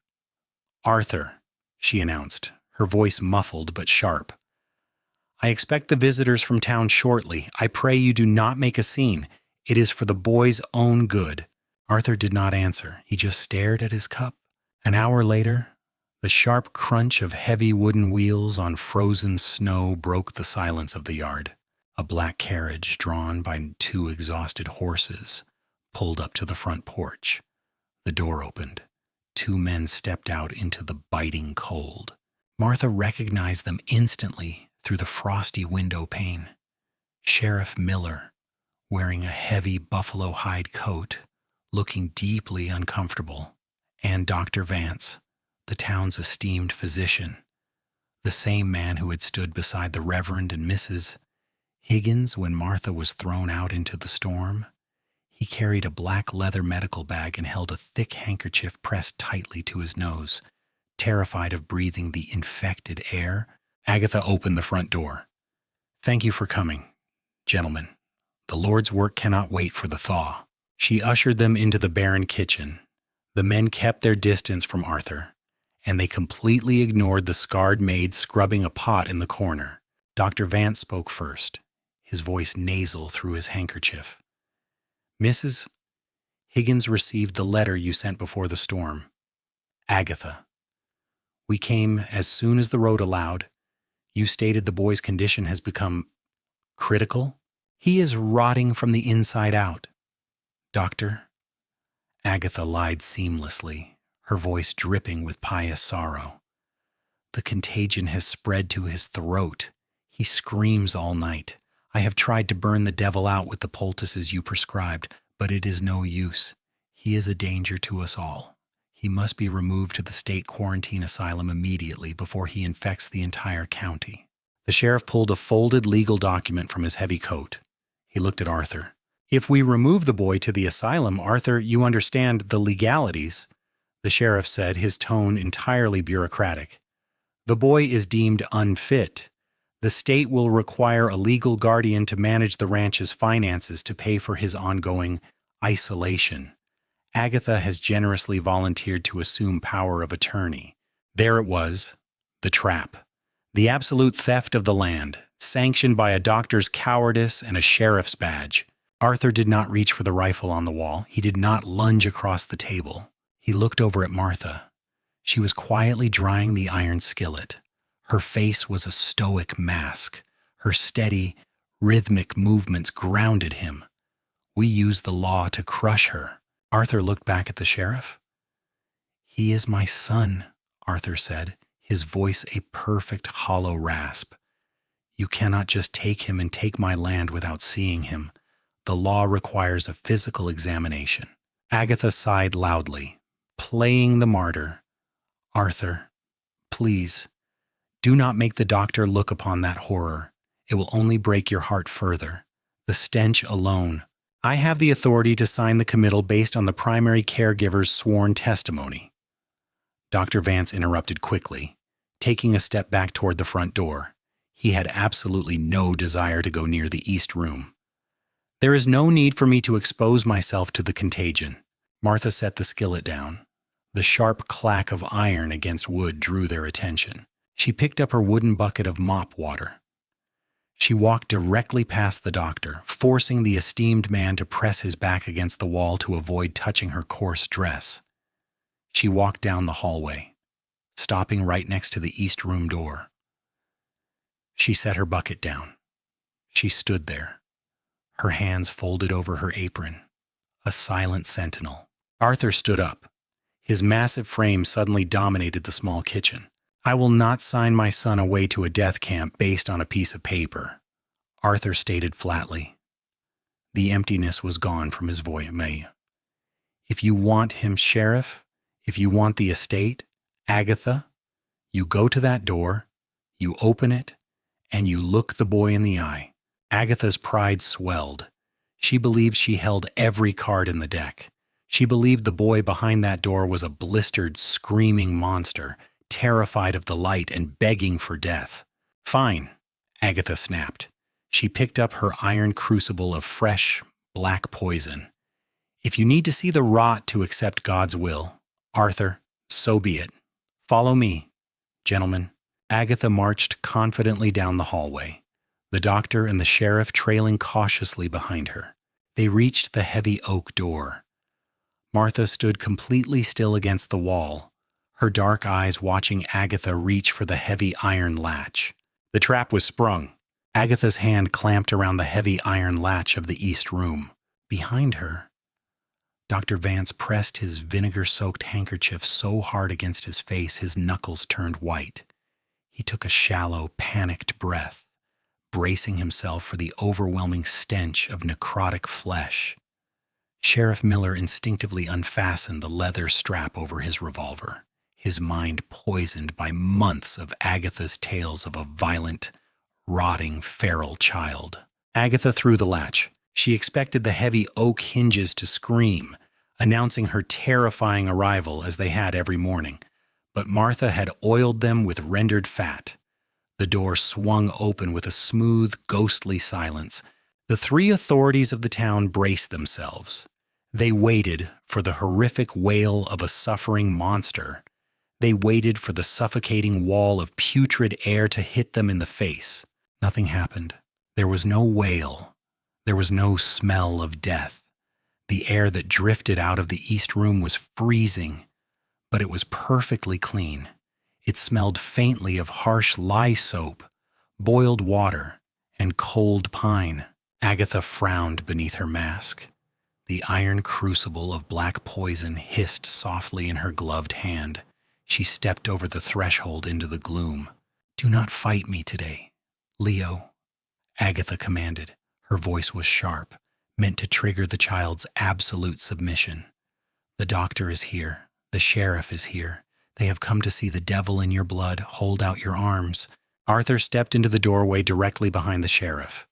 "Arthur," she announced, her voice muffled but sharp. "I expect the visitors from town shortly. I pray you do not make a scene. It is for the boy's own good." Arthur did not answer. He just stared at his cup. An hour later, the sharp crunch of heavy wooden wheels on frozen snow broke the silence of the yard. A black carriage, drawn by 2 exhausted horses, pulled up to the front porch. The door opened. 2 men stepped out into the biting cold. Martha recognized them instantly through the frosty window pane. Sheriff Miller, wearing a heavy buffalo hide coat, looking deeply uncomfortable, and Dr. Vance, the town's esteemed physician, the same man who had stood beside the Reverend and Mrs. Higgins when Martha was thrown out into the storm. He carried a black leather medical bag and held a thick handkerchief pressed tightly to his nose. Terrified of breathing the infected air, Agatha opened the front door. "Thank you for coming, gentlemen. The Lord's work cannot wait for the thaw." She ushered them into the barren kitchen. The men kept their distance from Arthur, and they completely ignored the scarred maid scrubbing a pot in the corner. Dr. Vance spoke first, his voice nasal through his handkerchief. "Mrs. Higgins received the letter you sent before the storm. Agatha. We came as soon as the road allowed. You stated the boy's condition has become critical. He is rotting from the inside out. Doctor." Agatha lied seamlessly, her voice dripping with pious sorrow. "The contagion has spread to his throat. He screams all night. I have tried to burn the devil out with the poultices you prescribed, but it is no use. He is a danger to us all. He must be removed to the state quarantine asylum immediately before he infects the entire county." The sheriff pulled a folded legal document from his heavy coat. He looked at Arthur. "If we remove the boy to the asylum, Arthur, you understand the legalities," the sheriff said, his tone entirely bureaucratic. "The boy is deemed unfit. The state will require a legal guardian to manage the ranch's finances to pay for his ongoing isolation. Agatha has generously volunteered to assume power of attorney." There it was, the trap. The absolute theft of the land, sanctioned by a doctor's cowardice and a sheriff's badge. Arthur did not reach for the rifle on the wall. He did not lunge across the table. He looked over at Martha. She was quietly drying the iron skillet. Her face was a stoic mask. Her steady, rhythmic movements grounded him. "We use the law to crush her." Arthur looked back at the sheriff. "He is my son," Arthur said, his voice a perfect hollow rasp. "You cannot just take him and take my land without seeing him. The law requires a physical examination." Agatha sighed loudly, playing the martyr. "Arthur, please, do not make the doctor look upon that horror. It will only break your heart further. The stench alone. I have the authority to sign the committal based on the primary caregiver's sworn testimony." Dr. Vance interrupted quickly, taking a step back toward the front door. He had absolutely no desire to go near the east room. There is no need for me to expose myself to the contagion. Martha set the skillet down. The sharp clack of iron against wood drew their attention. She picked up her wooden bucket of mop water. She walked directly past the doctor, forcing the esteemed man to press his back against the wall to avoid touching her coarse dress. She walked down the hallway, stopping right next to the east room door. She set her bucket down. She stood there, her hands folded over her apron, a silent sentinel. Arthur stood up. His massive frame suddenly dominated the small kitchen. I will not sign my son away to a death camp based on a piece of paper, Arthur stated flatly. The emptiness was gone from his voice. If you want him, Sheriff, if you want the estate, Agatha, you go to that door, you open it, and you look the boy in the eye. Agatha's pride swelled. She believed she held every card in the deck. She believed the boy behind that door was a blistered, screaming monster, terrified of the light and begging for death. Fine, Agatha snapped. She picked up her iron crucible of fresh, black poison. If you need to see the rot to accept God's will, Arthur, so be it. Follow me, gentlemen. Agatha marched confidently down the hallway, the doctor and the sheriff trailing cautiously behind her. They reached the heavy oak door. Martha stood completely still against the wall, her dark eyes watching Agatha reach for the heavy iron latch. The trap was sprung. Agatha's hand clamped around the heavy iron latch of the east room. Behind her, Dr. Vance pressed his vinegar-soaked handkerchief so hard against his face his knuckles turned white. He took a shallow, panicked breath, bracing himself for the overwhelming stench of necrotic flesh. Sheriff Miller instinctively unfastened the leather strap over his revolver, his mind poisoned by months of Agatha's tales of a violent, rotting, feral child. Agatha threw the latch. She expected the heavy oak hinges to scream, announcing her terrifying arrival as they had every morning. But Martha had oiled them with rendered fat. The door swung open with a smooth, ghostly silence. The three authorities of the town braced themselves. They waited for the horrific wail of a suffering monster. They waited for the suffocating wall of putrid air to hit them in the face. Nothing happened. There was no wail. There was no smell of death. The air that drifted out of the east room was freezing, but it was perfectly clean. It smelled faintly of harsh lye soap, boiled water, and cold pine. Agatha frowned beneath her mask. The iron crucible of black poison hissed softly in her gloved hand. She stepped over the threshold into the gloom. Do not fight me today, Leo, Agatha commanded. Her voice was sharp, meant to trigger the child's absolute submission. The doctor is here. The sheriff is here. They have come to see the devil in your blood. Hold out your arms. Arthur stepped into the doorway directly behind the sheriff.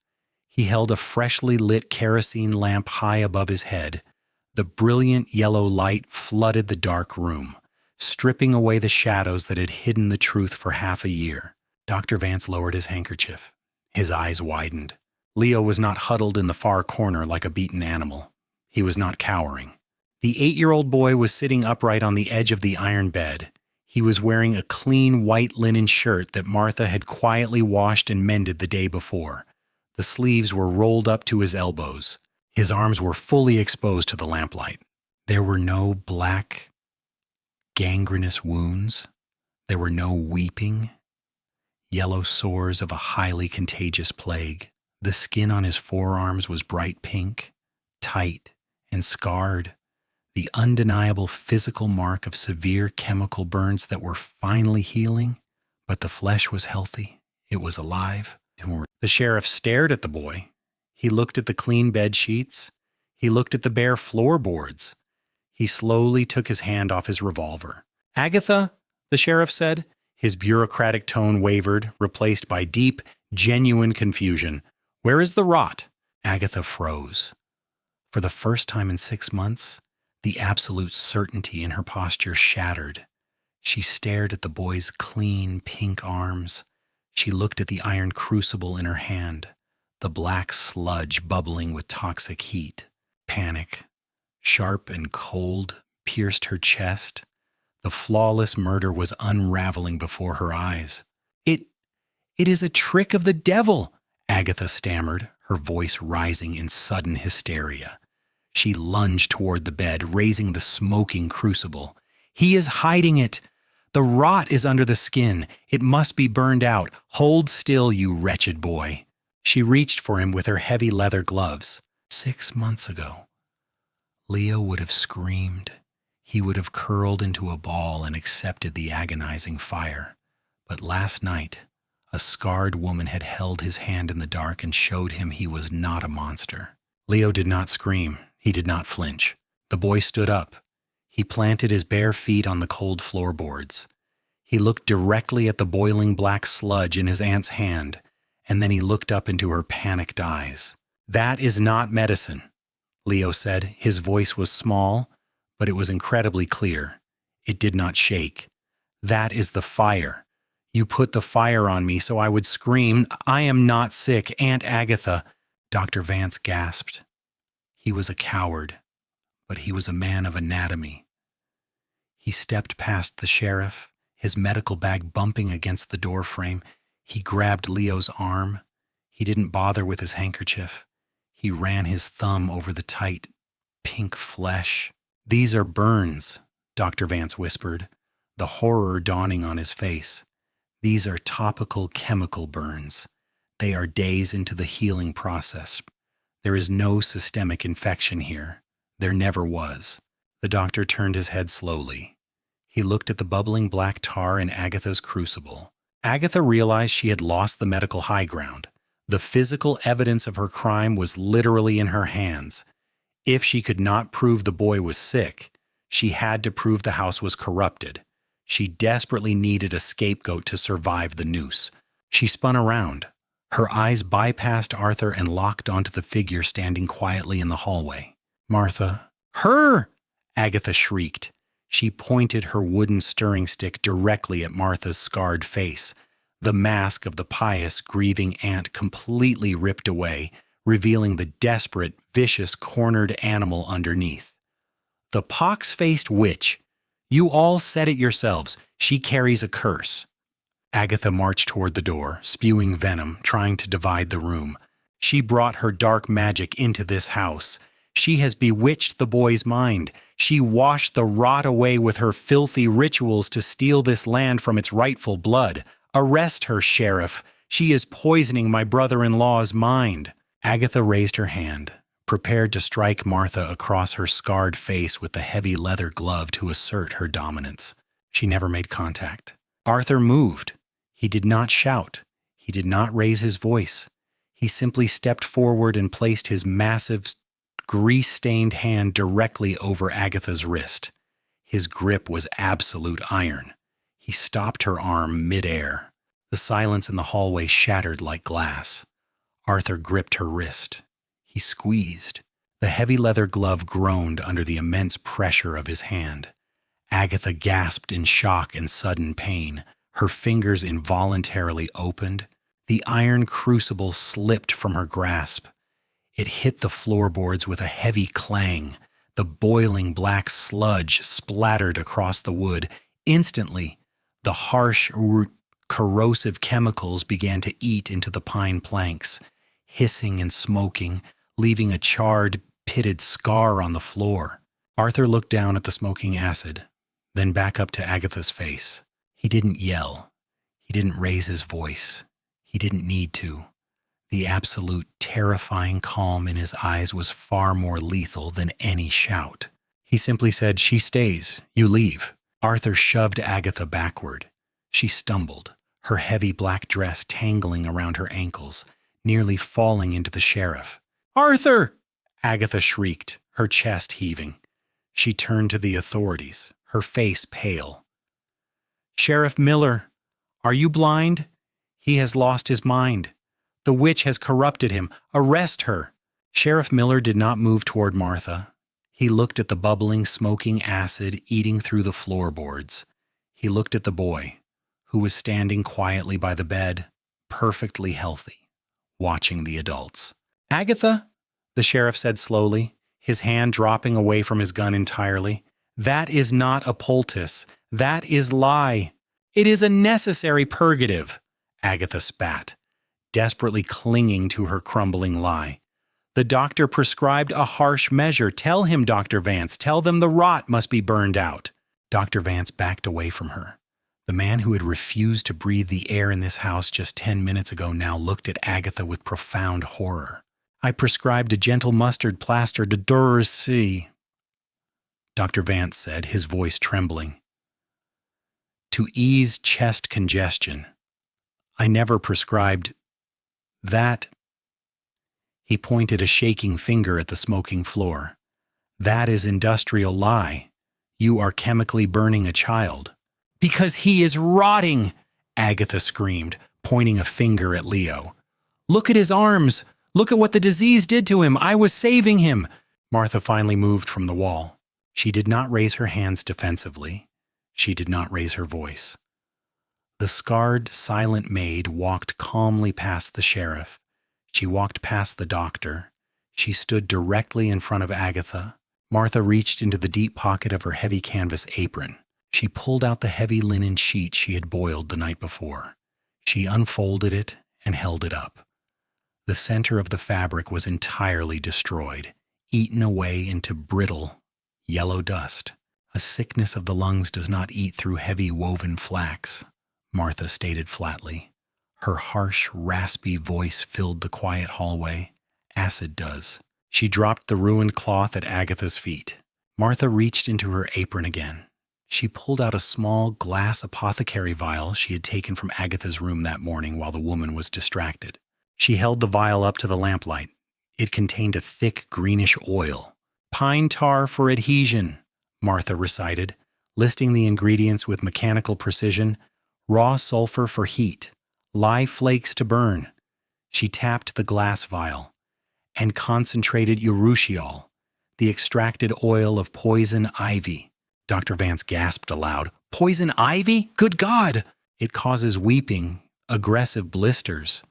He held a freshly lit kerosene lamp high above his head. The brilliant yellow light flooded the dark room, stripping away the shadows that had hidden the truth for half a year. Dr. Vance lowered his handkerchief. His eyes widened. Leo was not huddled in the far corner like a beaten animal. He was not cowering. The 8-year-old boy was sitting upright on the edge of the iron bed. He was wearing a clean white linen shirt that Martha had quietly washed and mended the day before. The sleeves were rolled up to his elbows. His arms were fully exposed to the lamplight. There were no black, gangrenous wounds. There were no weeping, yellow sores of a highly contagious plague. The skin on his forearms was bright pink, tight, and scarred, the undeniable physical mark of severe chemical burns that were finally healing, but the flesh was healthy. It was alive. The sheriff stared at the boy. He looked at the clean bed sheets. He looked at the bare floorboards. He slowly took his hand off his revolver. Agatha, the sheriff said. His bureaucratic tone wavered, replaced by deep, genuine confusion. Where is the rot? Agatha froze. For the first time in 6 months, the absolute certainty in her posture shattered. She stared at the boy's clean, pink arms. She looked at the iron crucible in her hand, the black sludge bubbling with toxic heat. Panic, sharp and cold, pierced her chest. The flawless murder was unraveling before her eyes. It is a trick of the devil, Agatha stammered, her voice rising in sudden hysteria. She lunged toward the bed, raising the smoking crucible. He is hiding it. The rot is under the skin. It must be burned out. Hold still, you wretched boy. She reached for him with her heavy leather gloves. 6 months ago, Leo would have screamed. He would have curled into a ball and accepted the agonizing fire. But last night, a scarred woman had held his hand in the dark and showed him he was not a monster. Leo did not scream. He did not flinch. The boy stood up. He planted his bare feet on the cold floorboards. He looked directly at the boiling black sludge in his aunt's hand, and then he looked up into her panicked eyes. "That is not medicine," Leo said. His voice was small, but it was incredibly clear. It did not shake. "That is the fire. You put the fire on me so I would scream. I am not sick, Aunt Agatha." Dr. Vance gasped. He was a coward, but he was a man of anatomy. He stepped past the sheriff, his medical bag bumping against the doorframe. He grabbed Leo's arm. He didn't bother with his handkerchief. He ran his thumb over the tight, pink flesh. "These are burns," Dr. Vance whispered, the horror dawning on his face. "These are topical chemical burns. They are days into the healing process. There is no systemic infection here. There never was." The doctor turned his head slowly. He looked at the bubbling black tar in Agatha's crucible. Agatha realized she had lost the medical high ground. The physical evidence of her crime was literally in her hands. If she could not prove the boy was sick, she had to prove the house was corrupted. She desperately needed a scapegoat to survive the noose. She spun around. Her eyes bypassed Arthur and locked onto the figure standing quietly in the hallway. "Martha." "Her!" Agatha shrieked. She pointed her wooden stirring stick directly at Martha's scarred face. The mask of the pious, grieving aunt completely ripped away, revealing the desperate, vicious, cornered animal underneath. "The pox-faced witch! You all said it yourselves. She carries a curse." Agatha marched toward the door, spewing venom, trying to divide the room. "She brought her dark magic into this house. She has bewitched the boy's mind. She washed the rot away with her filthy rituals to steal this land from its rightful blood. Arrest her, sheriff. She is poisoning my brother-in-law's mind." Agatha raised her hand, prepared to strike Martha across her scarred face with the heavy leather glove to assert her dominance. She never made contact. Arthur moved. He did not shout. He did not raise his voice. He simply stepped forward and placed his massive, grease-stained hand directly over Agatha's wrist. His grip was absolute iron. He stopped her arm mid-air. The silence in the hallway shattered like glass. Arthur gripped her wrist. He squeezed. The heavy leather glove groaned under the immense pressure of his hand. Agatha gasped in shock and sudden pain. Her fingers involuntarily opened. The iron crucible slipped from her grasp. It hit the floorboards with a heavy clang. The boiling black sludge splattered across the wood. Instantly, the harsh, corrosive chemicals began to eat into the pine planks, hissing and smoking, leaving a charred, pitted scar on the floor. Arthur looked down at the smoking acid, then back up to Agatha's face. He didn't yell. He didn't raise his voice. He didn't need to. The absolute, terrifying calm in his eyes was far more lethal than any shout. He simply said, "She stays. You leave." Arthur shoved Agatha backward. She stumbled, her heavy black dress tangling around her ankles, nearly falling into the sheriff. "Arthur!" Agatha shrieked, her chest heaving. She turned to the authorities, her face pale. "Sheriff Miller, are you blind? He has lost his mind. The witch has corrupted him. Arrest her." Sheriff Miller did not move toward Martha. He looked at the bubbling, smoking acid eating through the floorboards. He looked at the boy, who was standing quietly by the bed, perfectly healthy, watching the adults. "Agatha," the sheriff said slowly, his hand dropping away from his gun entirely, "that is not a poultice. That is lie. It is a necessary purgative." Agatha spat, desperately clinging to her crumbling lie. "The doctor prescribed a harsh measure. Tell him, Dr. Vance. Tell them the rot must be burned out." Dr. Vance backed away from her. The man who had refused to breathe the air in this house just 10 minutes ago now looked at Agatha with profound horror. "I prescribed a gentle mustard plaster de Dorcy," Dr. Vance said, his voice trembling, "to ease chest congestion. I never prescribed that." He pointed a shaking finger at the smoking floor. "That is industrial lie. You are chemically burning a child." "Because he is rotting," Agatha screamed, pointing a finger at Leo. "Look at his arms. Look at what the disease did to him. I was saving him." Martha finally moved from the wall. She did not raise her hands defensively. She did not raise her voice. The scarred, silent maid walked calmly past the sheriff. She walked past the doctor. She stood directly in front of Agatha. Martha reached into the deep pocket of her heavy canvas apron. She pulled out the heavy linen sheet she had boiled the night before. She unfolded it and held it up. The center of the fabric was entirely destroyed, eaten away into brittle, yellow dust. "A sickness of the lungs does not eat through heavy woven flax," Martha stated flatly. Her harsh, raspy voice filled the quiet hallway. "Acid does." She dropped the ruined cloth at Agatha's feet. Martha reached into her apron again. She pulled out a small glass apothecary vial she had taken from Agatha's room that morning while the woman was distracted. She held the vial up to the lamplight. It contained a thick greenish oil. "Pine tar for adhesion," Martha recited, listing the ingredients with mechanical precision. "Raw sulfur for heat. Lye flakes to burn." She tapped the glass vial. "And concentrated urushiol, the extracted oil of poison ivy." Dr. Vance gasped aloud. "Poison ivy? Good God!" "It causes weeping, aggressive blisters,"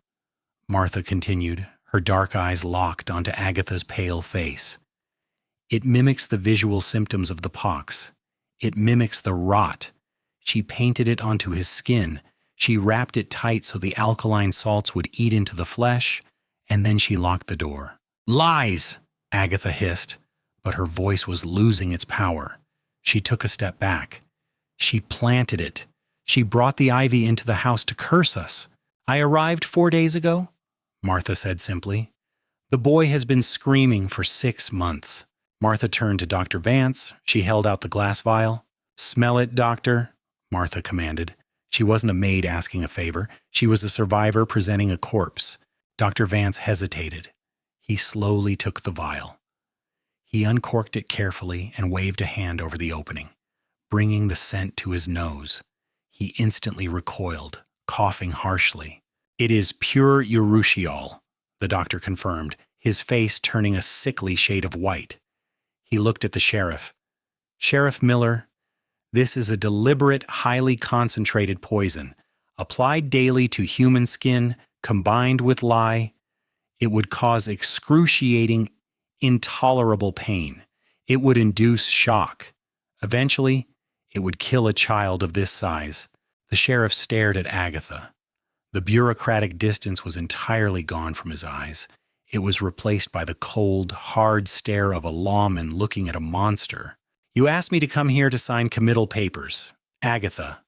Martha continued, her dark eyes locked onto Agatha's pale face. "It mimics the visual symptoms of the pox. It mimics the rot. She painted it onto his skin. She wrapped it tight so the alkaline salts would eat into the flesh, and then she locked the door." "Lies!" Agatha hissed, but her voice was losing its power. She took a step back. "She planted it. She brought the ivy into the house to curse us." "I arrived 4 days ago," Martha said simply. "The boy has been screaming for 6 months." Martha turned to Dr. Vance. She held out the glass vial. "Smell it, doctor," Martha commanded. She wasn't a maid asking a favor. She was a survivor presenting a corpse. Dr. Vance hesitated. He slowly took the vial. He uncorked it carefully and waved a hand over the opening, bringing the scent to his nose. He instantly recoiled, coughing harshly. "It is pure urushiol," the doctor confirmed, his face turning a sickly shade of white. He looked at the sheriff. "Sheriff Miller, this is a deliberate, highly concentrated poison, applied daily to human skin, combined with lye. It would cause excruciating, intolerable pain. It would induce shock. Eventually, it would kill a child of this size." The sheriff stared at Agatha. The bureaucratic distance was entirely gone from his eyes. It was replaced by the cold, hard stare of a lawman looking at a monster. "You asked me to come here to sign committal papers. Agatha,"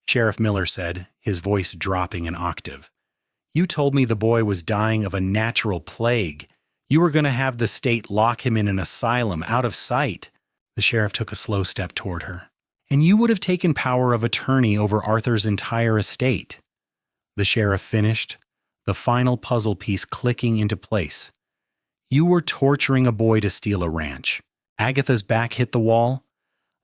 Sheriff Miller said, his voice dropping an octave. "You told me the boy was dying of a natural plague. You were going to have the state lock him in an asylum, out of sight." The sheriff took a slow step toward her. "And you would have taken power of attorney over Arthur's entire estate," the sheriff finished, the final puzzle piece clicking into place. "You were torturing a boy to steal a ranch." Agatha's back hit the wall.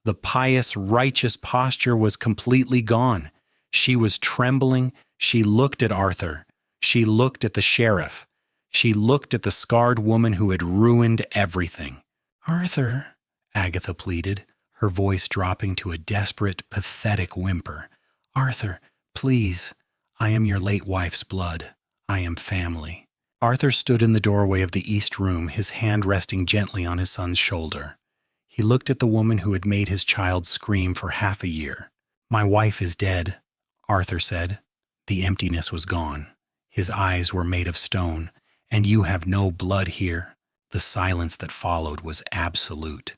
The pious, righteous posture was completely gone. She was trembling. She looked at Arthur. She looked at the sheriff. She looked at the scarred woman who had ruined everything. "Arthur," Agatha pleaded, her voice dropping to a desperate, pathetic whimper. "Arthur, please. I am your late wife's blood. I am family." Arthur stood in the doorway of the east room, his hand resting gently on his son's shoulder. He looked at the woman who had made his child scream for half a year. "My wife is dead," Arthur said. The emptiness was gone. His eyes were made of stone. "And you have no blood here." The silence that followed was absolute.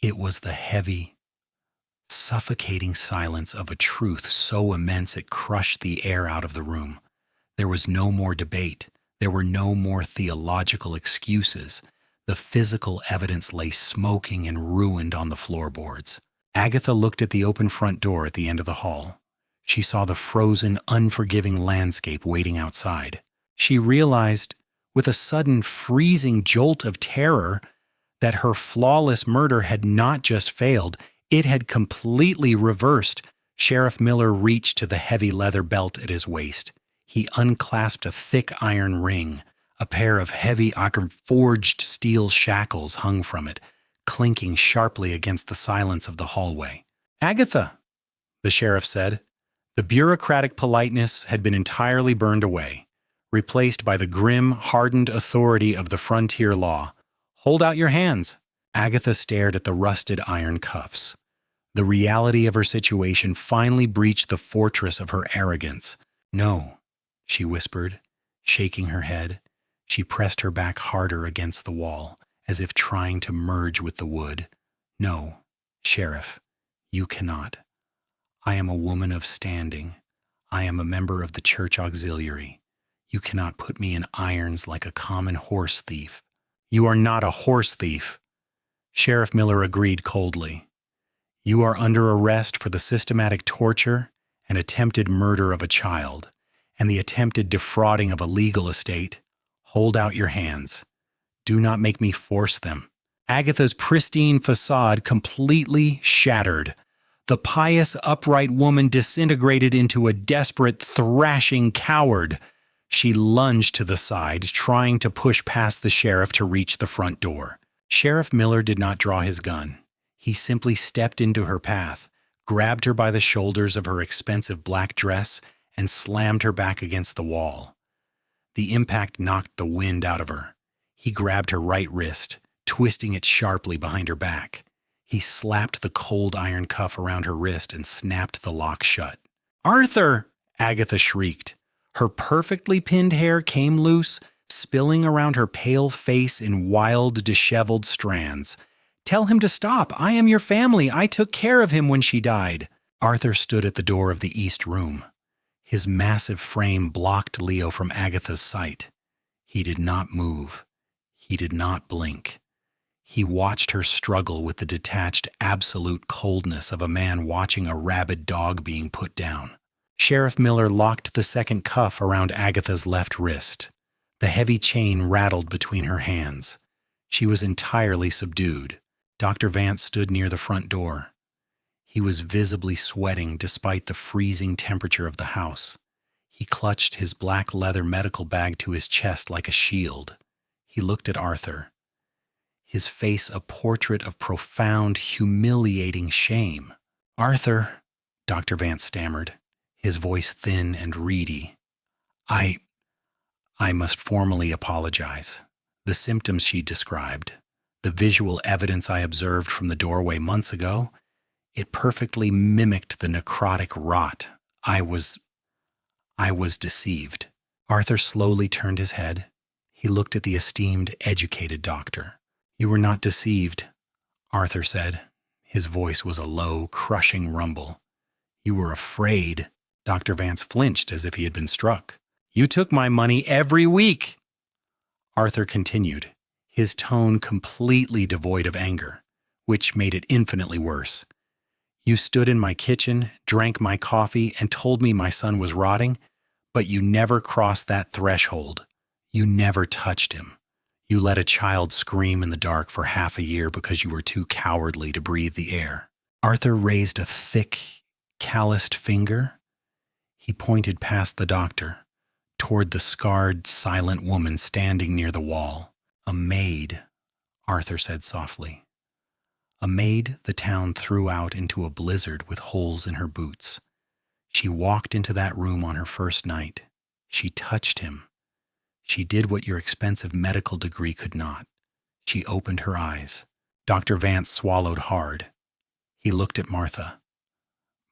It was the heavy, suffocating silence of a truth so immense it crushed the air out of the room. There was no more debate. There were no more theological excuses. The physical evidence lay smoking and ruined on the floorboards. Agatha looked at the open front door at the end of the hall. She saw the frozen, unforgiving landscape waiting outside. She realized, with a sudden freezing jolt of terror, that her flawless murder had not just failed, it had completely reversed. Sheriff Miller reached to the heavy leather belt at his waist. He unclasped a thick iron ring. A pair of heavy forged steel shackles hung from it, clinking sharply against the silence of the hallway. "Agatha," the sheriff said. The bureaucratic politeness had been entirely burned away, replaced by the grim, hardened authority of the frontier law. "Hold out your hands." Agatha stared at the rusted iron cuffs. The reality of her situation finally breached the fortress of her arrogance. "No," she whispered, shaking her head. She pressed her back harder against the wall, as if trying to merge with the wood. "No, Sheriff, you cannot. I am a woman of standing. I am a member of the church auxiliary. You cannot put me in irons like a common horse thief." "You are not a horse thief," Sheriff Miller agreed coldly. "You are under arrest for the systematic torture and attempted murder of a child, and the attempted defrauding of a legal estate. Hold out your hands. Do not make me force them." Agatha's pristine facade completely shattered. The pious, upright woman disintegrated into a desperate, thrashing coward. She lunged to the side, trying to push past the sheriff to reach the front door. Sheriff Miller did not draw his gun. He simply stepped into her path, grabbed her by the shoulders of her expensive black dress, and slammed her back against the wall. The impact knocked the wind out of her. He grabbed her right wrist, twisting it sharply behind her back. He slapped the cold iron cuff around her wrist and snapped the lock shut. "Arthur!" Agatha shrieked. Her perfectly pinned hair came loose, spilling around her pale face in wild, disheveled strands. "Tell him to stop. I am your family. I took care of him when she died." Arthur stood at the door of the east room. His massive frame blocked Leo from Agatha's sight. He did not move. He did not blink. He watched her struggle with the detached, absolute coldness of a man watching a rabid dog being put down. Sheriff Miller locked the second cuff around Agatha's left wrist. The heavy chain rattled between her hands. She was entirely subdued. Dr. Vance stood near the front door. He was visibly sweating despite the freezing temperature of the house. He clutched his black leather medical bag to his chest like a shield. He looked at Arthur, his face a portrait of profound, humiliating shame. "Arthur," Dr. Vance stammered, his voice thin and reedy. I must formally apologize. The symptoms she described, the visual evidence I observed from the doorway months ago, it perfectly mimicked the necrotic rot. I was deceived." Arthur slowly turned his head. He looked at the esteemed, educated doctor. "You were not deceived," Arthur said. His voice was a low, crushing rumble. "You were afraid." Dr. Vance flinched as if he had been struck. "You took my money every week," Arthur continued, his tone completely devoid of anger, which made it infinitely worse. "You stood in my kitchen, drank my coffee, and told me my son was rotting, but you never crossed that threshold. You never touched him. You let a child scream in the dark for half a year because you were too cowardly to breathe the air." Arthur raised a thick, calloused finger. He pointed past the doctor, toward the scarred, silent woman standing near the wall. "A maid," Arthur said softly. A maid the town threw out into a blizzard with holes in her boots. She walked into that room on her first night. She touched him. She did what your expensive medical degree could not. She opened her eyes. Dr. Vance swallowed hard. He looked at Martha.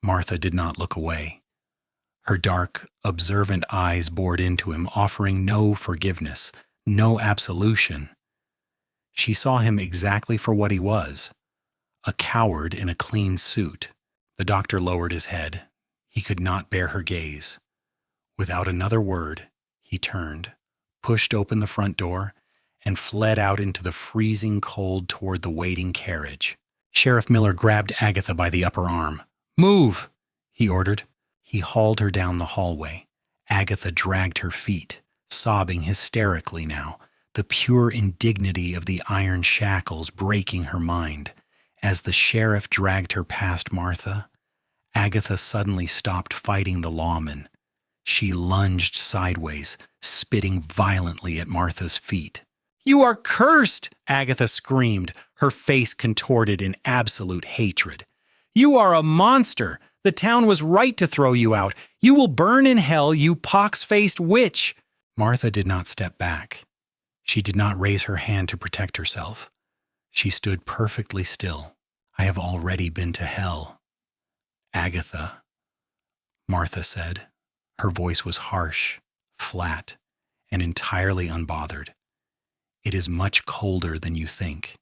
Martha did not look away. Her dark, observant eyes bored into him, offering no forgiveness, no absolution. She saw him exactly for what he was, a coward in a clean suit. The doctor lowered his head. He could not bear her gaze. Without another word, he turned, pushed open the front door, and fled out into the freezing cold toward the waiting carriage. Sheriff Miller grabbed Agatha by the upper arm. "Move!" he ordered. He hauled her down the hallway. Agatha dragged her feet, sobbing hysterically now, the pure indignity of the iron shackles breaking her mind. As the sheriff dragged her past Martha, Agatha suddenly stopped fighting the lawman. She lunged sideways, spitting violently at Martha's feet. "You are cursed!" Agatha screamed, her face contorted in absolute hatred. "You are a monster! The town was right to throw you out. You will burn in hell, you pox-faced witch!" Martha did not step back. She did not raise her hand to protect herself. She stood perfectly still. "I have already been to hell." "Agatha," Martha said. Her voice was harsh, flat, and entirely unbothered. "It is much colder than you think.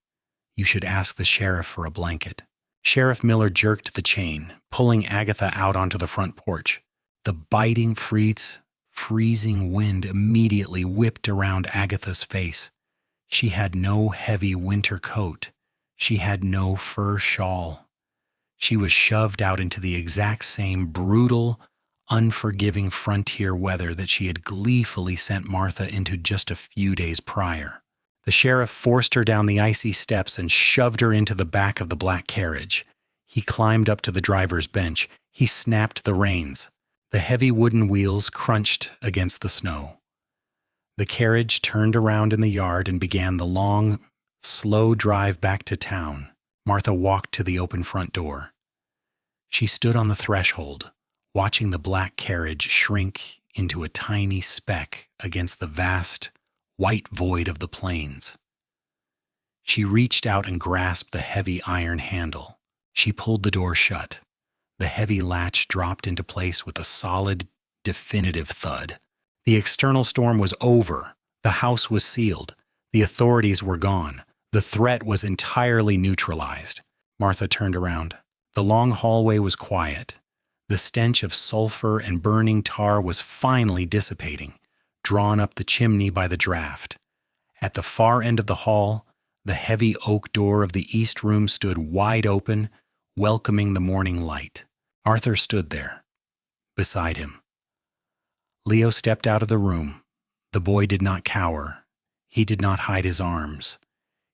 You should ask the sheriff for a blanket." Sheriff Miller jerked the chain, pulling Agatha out onto the front porch. The biting freezing wind immediately whipped around Agatha's face. She had no heavy winter coat. She had no fur shawl. She was shoved out into the exact same brutal, unforgiving frontier weather that she had gleefully sent Martha into just a few days prior. The sheriff forced her down the icy steps and shoved her into the back of the black carriage. He climbed up to the driver's bench. He snapped the reins. The heavy wooden wheels crunched against the snow. The carriage turned around in the yard and began the long, slow drive back to town. Martha walked to the open front door. She stood on the threshold, watching the black carriage shrink into a tiny speck against the vast, white void of the plains. She reached out and grasped the heavy iron handle. She pulled the door shut. The heavy latch dropped into place with a solid, definitive thud. The external storm was over. The house was sealed. The authorities were gone. The threat was entirely neutralized. Martha turned around. The long hallway was quiet. The stench of sulfur and burning tar was finally dissipating, drawn up the chimney by the draft. At the far end of the hall, the heavy oak door of the east room stood wide open, welcoming the morning light. Arthur stood there, beside him. Leo stepped out of the room. The boy did not cower. He did not hide his arms.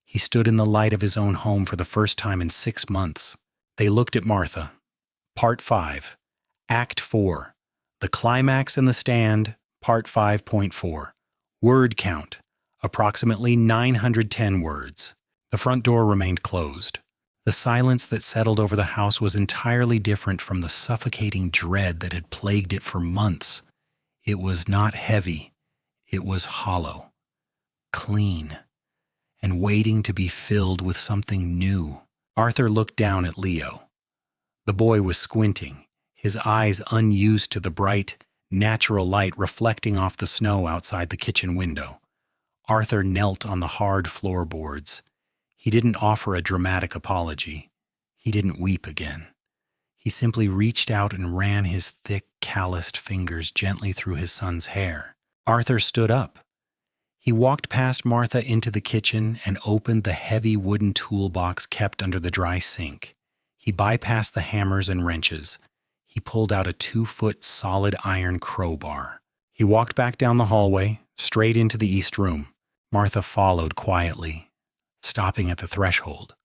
He stood in the light of his own home for the first time in 6 months. They looked at Martha. Part 5, Act 4, The Climax and the Stand, Part 5.4. Word count, approximately 910 words. The front door remained closed. The silence that settled over the house was entirely different from the suffocating dread that had plagued it for months. It was not heavy. It was hollow, clean, and waiting to be filled with something new. Arthur looked down at Leo. The boy was squinting, his eyes unused to the bright, natural light reflecting off the snow outside the kitchen window. Arthur knelt on the hard floorboards. He didn't offer a dramatic apology. He didn't weep again. He simply reached out and ran his thick, calloused fingers gently through his son's hair. Arthur stood up. He walked past Martha into the kitchen and opened the heavy wooden toolbox kept under the dry sink. He bypassed the hammers and wrenches. He pulled out a 2-foot solid iron crowbar. He walked back down the hallway, straight into the east room. Martha followed quietly, stopping at the threshold.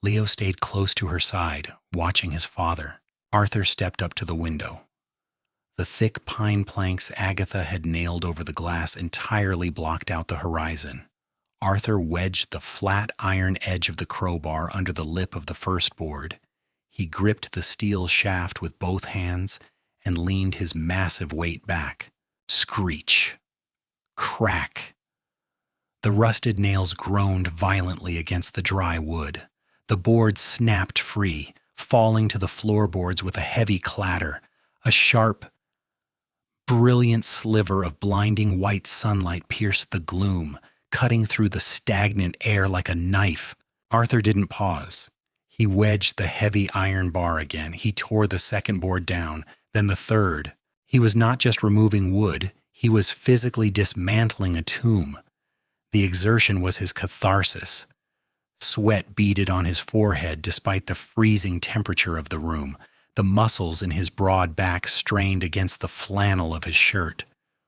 Leo stayed close to her side, watching his father. Arthur stepped up to the window. The thick pine planks Agatha had nailed over the glass entirely blocked out the horizon. Arthur wedged the flat iron edge of the crowbar under the lip of the first board. He gripped the steel shaft with both hands and leaned his massive weight back. Screech. Crack. The rusted nails groaned violently against the dry wood. The board snapped free, falling to the floorboards with a heavy clatter. A sharp, brilliant sliver of blinding white sunlight pierced the gloom, cutting through the stagnant air like a knife. Arthur didn't pause. He wedged the heavy iron bar again. He tore the second board down, then the third. He was not just removing wood, he was physically dismantling a tomb. The exertion was his catharsis. Sweat beaded on his forehead despite the freezing temperature of the room. The muscles in his broad back strained against the flannel of his shirt.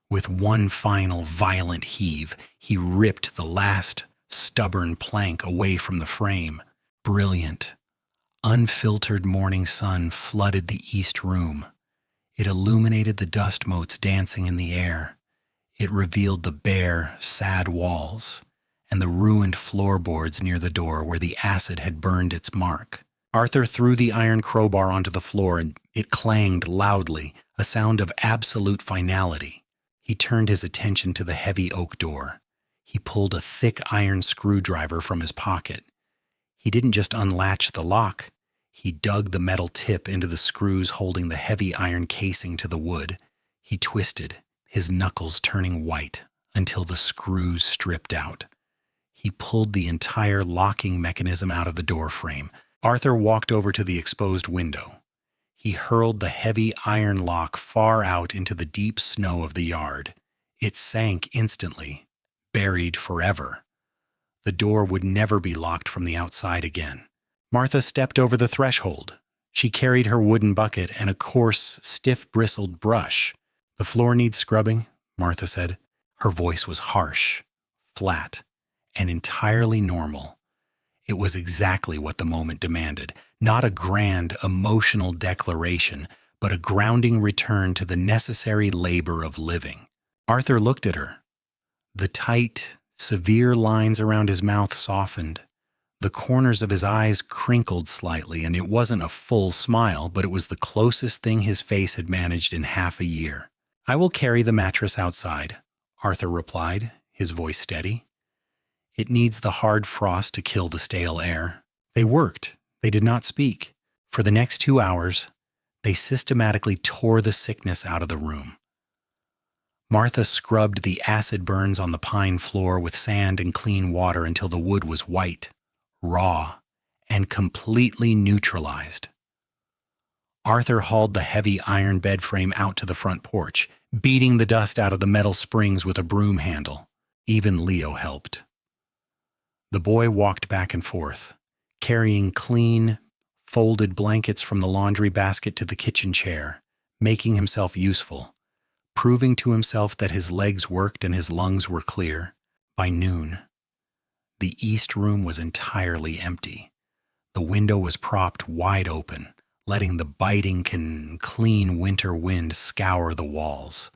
With one final violent heave, he ripped the last stubborn plank away from the frame. Brilliant, unfiltered morning sun flooded the east room. It illuminated the dust motes dancing in the air. It revealed the bare, sad walls and the ruined floorboards near the door where the acid had burned its mark. Arthur threw the iron crowbar onto the floor and it clanged loudly, a sound of absolute finality. He turned his attention to the heavy oak door. He pulled a thick iron screwdriver from his pocket. He didn't just unlatch the lock. He dug the metal tip into the screws holding the heavy iron casing to the wood. He twisted, his knuckles turning white, until the screws stripped out. He pulled the entire locking mechanism out of the door frame. Arthur walked over to the exposed window. He hurled the heavy iron lock far out into the deep snow of the yard. It sank instantly, buried forever. The door would never be locked from the outside again. Martha stepped over the threshold. She carried her wooden bucket and a coarse, stiff-bristled brush. "The floor needs scrubbing," Martha said. Her voice was harsh, flat, and entirely normal. It was exactly what the moment demanded. Not a grand, emotional declaration, but a grounding return to the necessary labor of living. Arthur looked at her. The tight, severe lines around his mouth softened. The corners of his eyes crinkled slightly, and it wasn't a full smile, but it was the closest thing his face had managed in half a year. "I will carry the mattress outside," Arthur replied, his voice steady. "It needs the hard frost to kill the stale air." They worked. They did not speak. For the next 2 hours, they systematically tore the sickness out of the room. Martha scrubbed the acid burns on the pine floor with sand and clean water until the wood was white, raw, and completely neutralized. Arthur hauled the heavy iron bed frame out to the front porch, beating the dust out of the metal springs with a broom handle. Even Leo helped. The boy walked back and forth, carrying clean, folded blankets from the laundry basket to the kitchen chair, making himself useful, proving to himself that his legs worked and his lungs were clear. By noon, the east room was entirely empty. The window was propped wide open, letting the biting, clean winter wind scour the walls.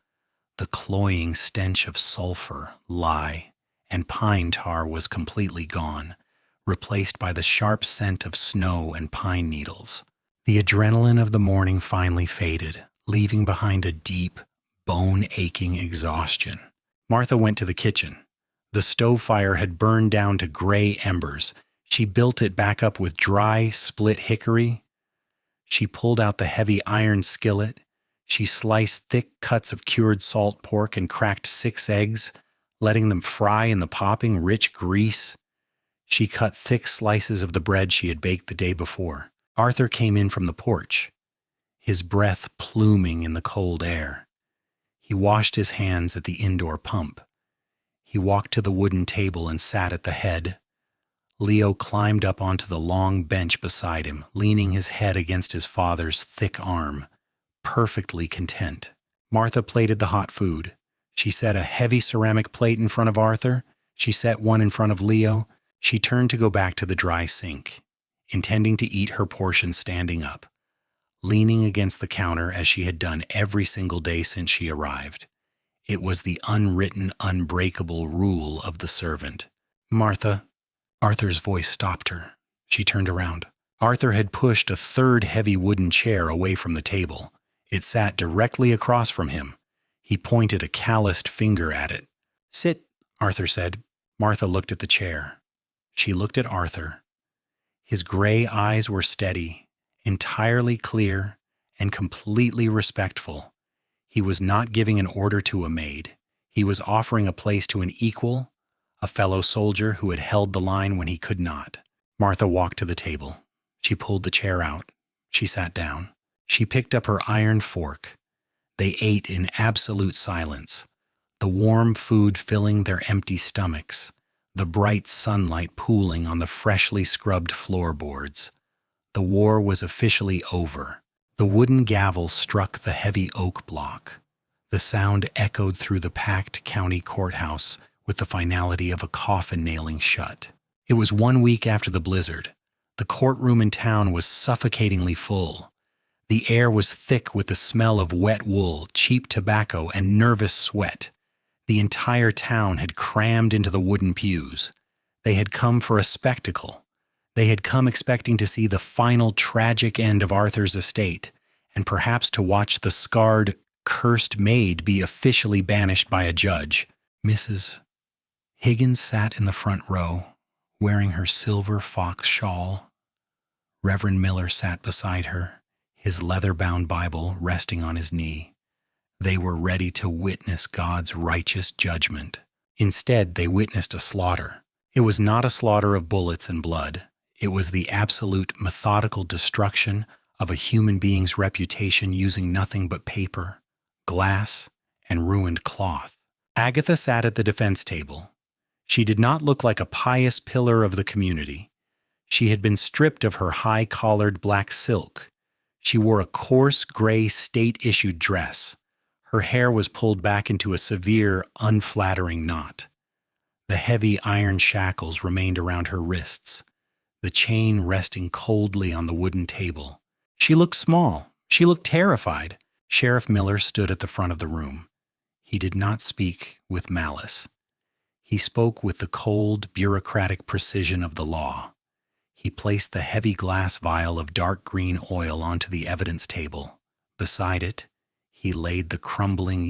The cloying stench of sulfur, lye, and pine tar was completely gone, replaced by the sharp scent of snow and pine needles. The adrenaline of the morning finally faded, leaving behind a deep, bone-aching exhaustion. Martha went to the kitchen. The stove fire had burned down to gray embers. She built it back up with dry, split hickory. She pulled out the heavy iron skillet. She sliced thick cuts of cured salt pork and cracked 6 eggs, letting them fry in the popping, rich grease. She cut thick slices of the bread she had baked the day before. Arthur came in from the porch, his breath pluming in the cold air. He washed his hands at the indoor pump. He walked to the wooden table and sat at the head. Leo climbed up onto the long bench beside him, leaning his head against his father's thick arm, perfectly content. Martha plated the hot food. She set a heavy ceramic plate in front of Arthur. She set one in front of Leo. She turned to go back to the dry sink, intending to eat her portion standing up, leaning against the counter as she had done every single day since she arrived. It was the unwritten, unbreakable rule of the servant. Martha. Arthur's voice stopped her. She turned around. Arthur had pushed a third heavy wooden chair away from the table. It sat directly across from him. He pointed a calloused finger at it. "Sit," Arthur said. Martha looked at the chair. She looked at Arthur. His gray eyes were steady, entirely clear, and completely respectful. He was not giving an order to a maid. He was offering a place to an equal, a fellow soldier who had held the line when he could not. Martha walked to the table. She pulled the chair out. She sat down. She picked up her iron fork. They ate in absolute silence, the warm food filling their empty stomachs, the bright sunlight pooling on the freshly scrubbed floorboards. The war was officially over. The wooden gavel struck the heavy oak block. The sound echoed through the packed county courthouse with the finality of a coffin nailing shut. It was 1 week after the blizzard. The courtroom in town was suffocatingly full. The air was thick with the smell of wet wool, cheap tobacco, and nervous sweat. The entire town had crammed into the wooden pews. They had come for a spectacle. They had come expecting to see the final tragic end of Arthur's estate, and perhaps to watch the scarred, cursed maid be officially banished by a judge. Mrs. Higgins sat in the front row, wearing her silver fox shawl. Reverend Miller sat beside her, his leather-bound Bible resting on his knee. They were ready to witness God's righteous judgment. Instead, they witnessed a slaughter. It was not a slaughter of bullets and blood. It was the absolute methodical destruction of a human being's reputation using nothing but paper, glass, and ruined cloth. Agatha sat at the defense table. She did not look like a pious pillar of the community. She had been stripped of her high-collared black silk. She wore a coarse, gray, state-issued dress. Her hair was pulled back into a severe, unflattering knot. The heavy iron shackles remained around her wrists, the chain resting coldly on the wooden table. She looked small. She looked terrified. Sheriff Miller stood at the front of the room. He did not speak with malice. He spoke with the cold, bureaucratic precision of the law. He placed the heavy glass vial of dark green oil onto the evidence table. Beside it, he laid the crumbling,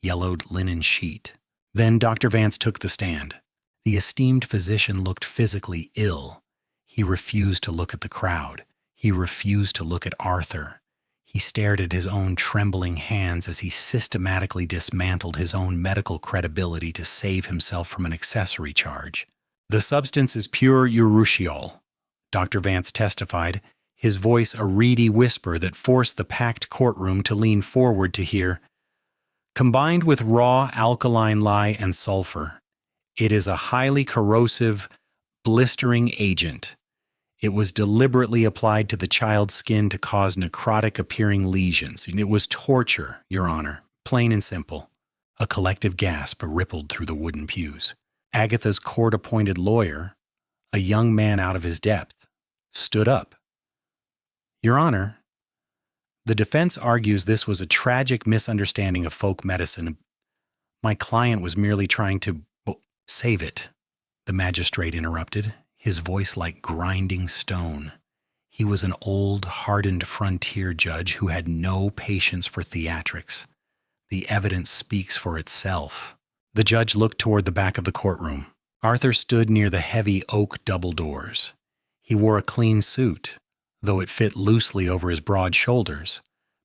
yellowed linen sheet. Then Dr. Vance took the stand. The esteemed physician looked physically ill. He refused to look at the crowd. He refused to look at Arthur. He stared at his own trembling hands as he systematically dismantled his own medical credibility to save himself from an accessory charge. "The substance is pure urushiol," Dr. Vance testified, his voice a reedy whisper that forced the packed courtroom to lean forward to hear. "Combined with raw alkaline lye and sulfur, it is a highly corrosive, blistering agent. It was deliberately applied to the child's skin to cause necrotic-appearing lesions. It was torture, Your Honor, plain and simple." A collective gasp rippled through the wooden pews. Agatha's court-appointed lawyer, a young man out of his depth, stood up. "Your Honor, the defense argues this was a tragic misunderstanding of folk medicine. My client was merely trying to save it," the magistrate interrupted, his voice like grinding stone. He was an old, hardened frontier judge who had no patience for theatrics. The evidence speaks for itself. The judge looked toward the back of the courtroom. Arthur stood near the heavy oak double doors. He wore a clean suit, though it fit loosely over his broad shoulders.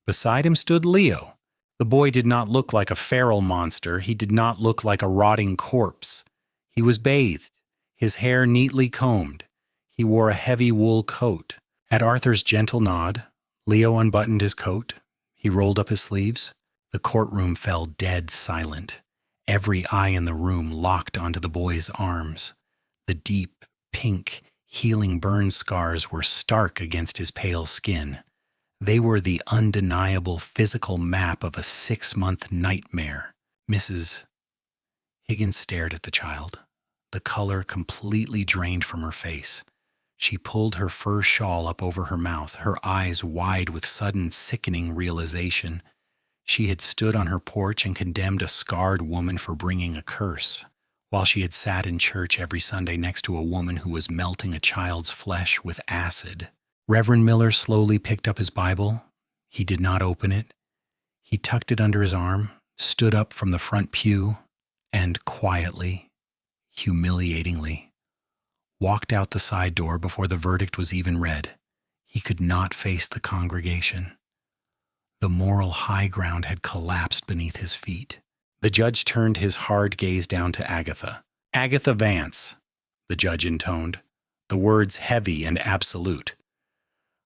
Beside him stood Leo. The boy did not look like a feral monster. He did not look like a rotting corpse. He was bathed, his hair neatly combed. He wore a heavy wool coat. At Arthur's gentle nod, Leo unbuttoned his coat. He rolled up his sleeves. The courtroom fell dead silent. Every eye in the room locked onto the boy's arms. The deep, pink, healing burn scars were stark against his pale skin. They were the undeniable physical map of a 6-month nightmare. Mrs. Higgins stared at the child, the color completely drained from her face. She pulled her fur shawl up over her mouth, her eyes wide with sudden sickening realization. She had stood on her porch and condemned a scarred woman for bringing a curse. while she had sat in church every Sunday next to a woman who was melting a child's flesh with acid. Reverend Miller slowly picked up his Bible. He did not open it. He tucked it under his arm, stood up from the front pew, and quietly, humiliatingly, walked out the side door before the verdict was even read. He could not face the congregation. The moral high ground had collapsed beneath his feet. The judge turned his hard gaze down to Agatha. "Agatha Vance," the judge intoned, the words heavy and absolute.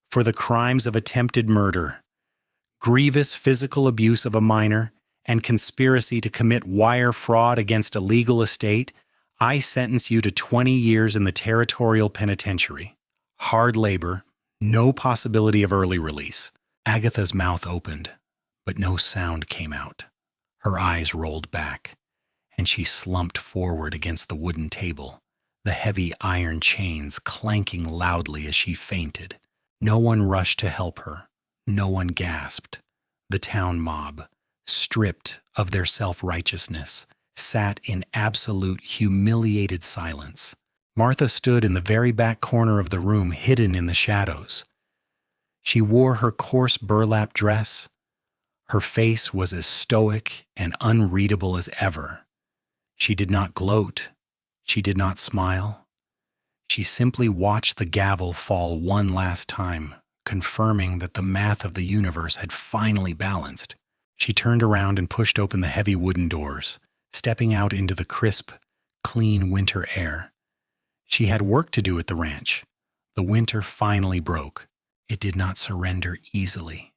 "For the crimes of attempted murder, grievous physical abuse of a minor, and conspiracy to commit wire fraud against a legal estate, I sentence you to 20 years in the territorial penitentiary. Hard labor, no possibility of early release." Agatha's mouth opened, but no sound came out. Her eyes rolled back, and she slumped forward against the wooden table, the heavy iron chains clanking loudly as she fainted. No one rushed to help her. No one gasped. The town mob, stripped of their self-righteousness, sat in absolute humiliated silence. Martha stood in the very back corner of the room, hidden in the shadows. She wore her coarse burlap dress. Her face was as stoic and unreadable as ever. She did not gloat. She did not smile. She simply watched the gavel fall one last time, confirming that the math of the universe had finally balanced. She turned around and pushed open the heavy wooden doors, stepping out into the crisp, clean winter air. She had work to do at the ranch. The winter finally broke. It did not surrender easily.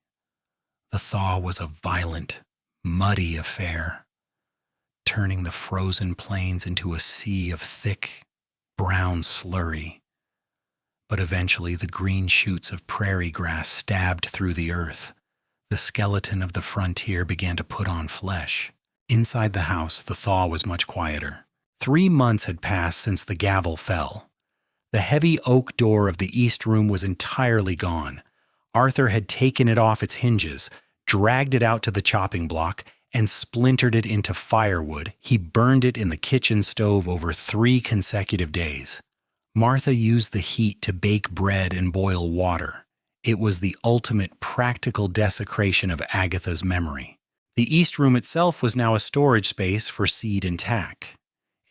The thaw was a violent, muddy affair, turning the frozen plains into a sea of thick, brown slurry. But eventually the green shoots of prairie grass stabbed through the earth. The skeleton of the frontier began to put on flesh. Inside the house, the thaw was much quieter. 3 months had passed since the gavel fell. The heavy oak door of the east room was entirely gone. Arthur had taken it off its hinges, dragged it out to the chopping block, and splintered it into firewood. He burned it in the kitchen stove over 3 consecutive days. Martha used the heat to bake bread and boil water. It was the ultimate practical desecration of Agatha's memory. The east room itself was now a storage space for seed and tack.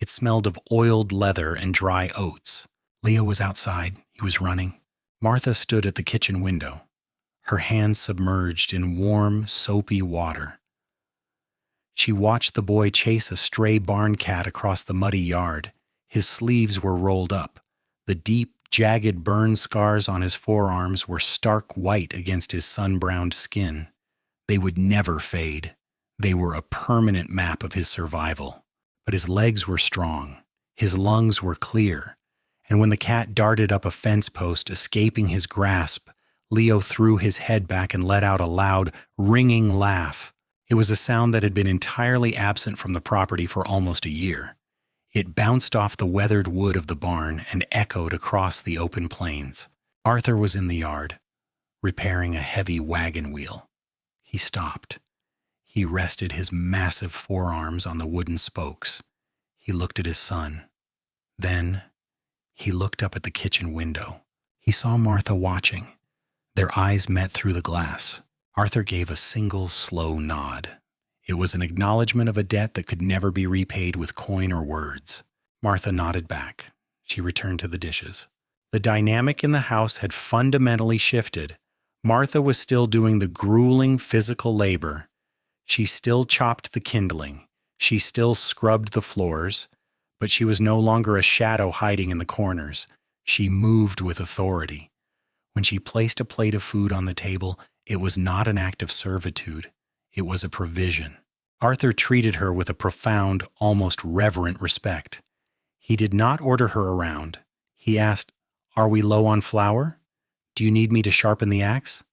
It smelled of oiled leather and dry oats. Leo was outside. He was running. Martha stood at the kitchen window, her hands submerged in warm, soapy water. She watched the boy chase a stray barn cat across the muddy yard. His sleeves were rolled up. The deep, jagged burn scars on his forearms were stark white against his sun-browned skin. They would never fade. They were a permanent map of his survival. But his legs were strong. His lungs were clear. And when the cat darted up a fence post, escaping his grasp, Leo threw his head back and let out a loud, ringing laugh. It was a sound that had been entirely absent from the property for almost a year. It bounced off the weathered wood of the barn and echoed across the open plains. Arthur was in the yard, repairing a heavy wagon wheel. He stopped. He rested his massive forearms on the wooden spokes. He looked at his son. Then he looked up at the kitchen window. He saw Martha watching. Their eyes met through the glass. Arthur gave a single slow nod. It was an acknowledgement of a debt that could never be repaid with coin or words. Martha nodded back. She returned to the dishes. The dynamic in the house had fundamentally shifted. Martha was still doing the grueling physical labor. She still chopped the kindling. She still scrubbed the floors. But she was no longer a shadow hiding in the corners. She moved with authority. When she placed a plate of food on the table, it was not an act of servitude. It was a provision. Arthur treated her with a profound, almost reverent respect. He did not order her around. He asked, "Are we low on flour? Do you need me to sharpen the axe?"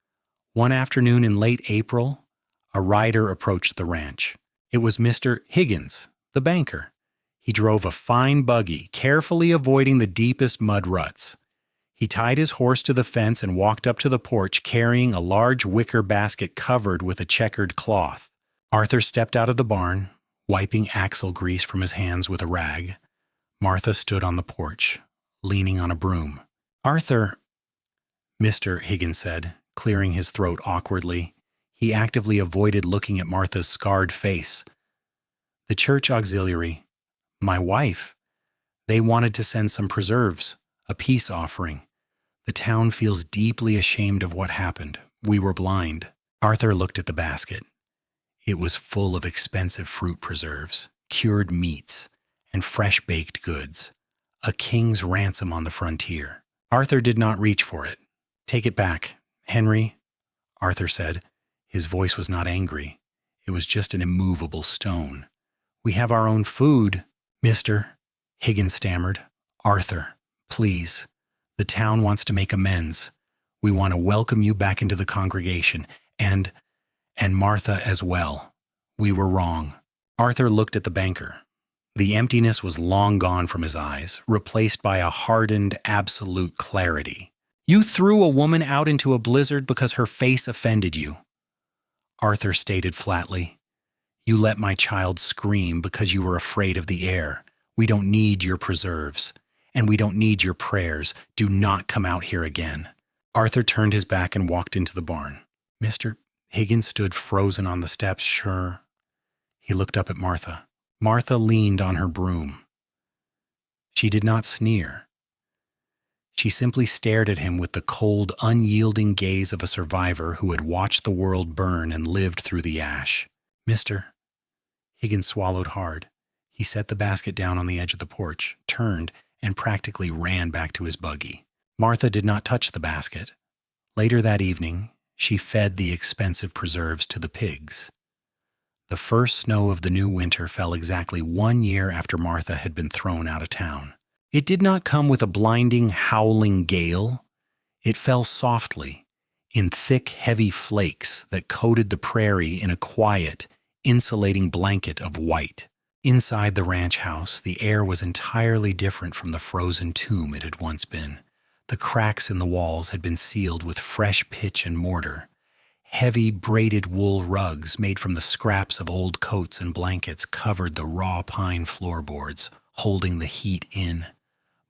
One afternoon in late April, a rider approached the ranch. It was Mr. Higgins, the banker. He drove a fine buggy, carefully avoiding the deepest mud ruts. He tied his horse to the fence and walked up to the porch carrying a large wicker basket covered with a checkered cloth. Arthur stepped out of the barn, Wiping axle grease from his hands with a rag, Martha stood on the porch, leaning on a broom. "Arthur," Mr. Higgins said, clearing his throat awkwardly. He actively avoided looking at Martha's scarred face. "The church auxiliary, my wife, they wanted to send some preserves, a peace offering. The town feels deeply ashamed of what happened. We were blind." Arthur looked at the basket. It was full of expensive fruit preserves, cured meats, and fresh baked goods. A king's ransom on the frontier. Arthur did not reach for it. "Take it back, Henry," Arthur said. His voice was not angry. It was just an immovable stone. "We have our own food." "Mr. Higgins stammered. "Arthur, please. The town wants to make amends. We want to welcome you back into the congregation, and Martha as well. We were wrong." Arthur looked at the banker. The emptiness was long gone from his eyes, replaced by a hardened, absolute clarity. "You threw a woman out into a blizzard because her face offended you," Arthur stated flatly. "You let my child scream because you were afraid of the air. We don't need your preserves, and we don't need your prayers. Do not come out here again." Arthur turned his back and walked into the barn. Mr. Higgins stood frozen on the steps. "Sure." He looked up at Martha. Martha leaned on her broom. She did not sneer. She simply stared at him with the cold, unyielding gaze of a survivor who had watched the world burn and lived through the ash. "Mr." Higgins swallowed hard. He set the basket down on the edge of the porch, turned, and practically ran back to his buggy. Martha did not touch the basket. Later that evening, she fed the expensive preserves to the pigs. The first snow of the new winter fell exactly 1 year after Martha had been thrown out of town. It did not come with a blinding, howling gale. It fell softly, in thick, heavy flakes that coated the prairie in a quiet, insulating blanket of white. Inside the ranch house, the air was entirely different from the frozen tomb it had once been. The cracks in the walls had been sealed with fresh pitch and mortar. Heavy, braided wool rugs made from the scraps of old coats and blankets covered the raw pine floorboards, holding the heat in.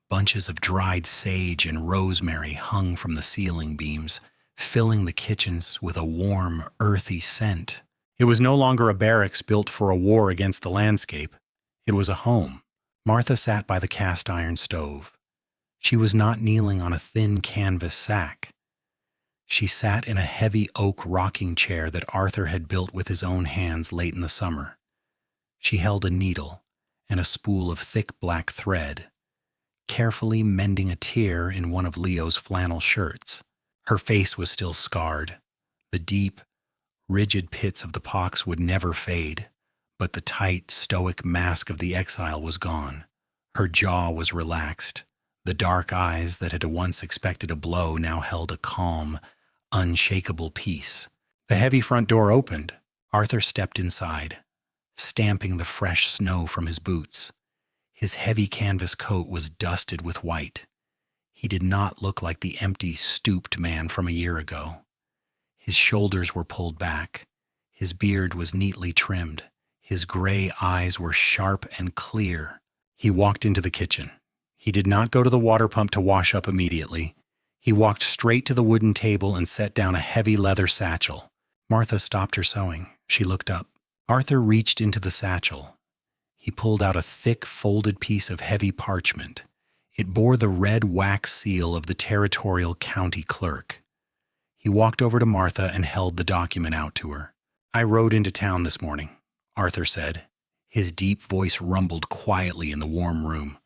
Bunches of dried sage and rosemary hung from the ceiling beams, filling the kitchens with a warm, earthy scent. It was no longer a barracks built for a war against the landscape. It was a home. Martha sat by the cast-iron stove. She was not kneeling on a thin canvas sack. She sat in a heavy oak rocking chair that Arthur had built with his own hands late in the summer. She held a needle and a spool of thick black thread, carefully mending a tear in one of Leo's flannel shirts. Her face was still scarred. The deep, rigid pits of the pox would never fade, but the tight, stoic mask of the exile was gone. Her jaw was relaxed. The dark eyes that had once expected a blow now held a calm, unshakable peace. The heavy front door opened. Arthur stepped inside, stamping the fresh snow from his boots. His heavy canvas coat was dusted with white. He did not look like the empty, stooped man from a year ago. His shoulders were pulled back. His beard was neatly trimmed. His gray eyes were sharp and clear. He walked into the kitchen. He did not go to the water pump to wash up immediately. He walked straight to the wooden table and set down a heavy leather satchel. Martha stopped her sewing. She looked up. Arthur reached into the satchel. He pulled out a thick, folded piece of heavy parchment. It bore the red wax seal of the territorial county clerk. He walked over to Martha and held the document out to her. "I rode into town this morning," Arthur said. His deep voice rumbled quietly in the warm room.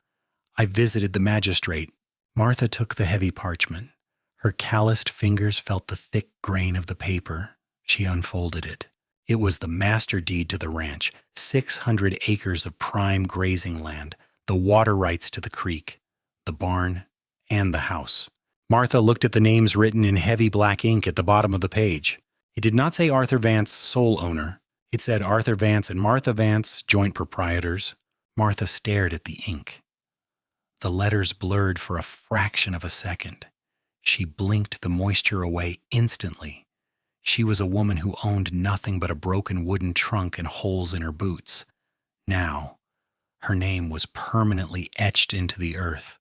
"I visited the magistrate." Martha took the heavy parchment. Her calloused fingers felt the thick grain of the paper. She unfolded it. It was the master deed to the ranch, 600 acres of prime grazing land, the water rights to the creek, the barn, and the house. Martha looked at the names written in heavy black ink at the bottom of the page. It did not say Arthur Vance, sole owner. It said Arthur Vance and Martha Vance, joint proprietors. Martha stared at the ink. The letters blurred for a fraction of a second. She blinked the moisture away instantly. She was a woman who owned nothing but a broken wooden trunk and holes in her boots. Now, her name was permanently etched into the earth.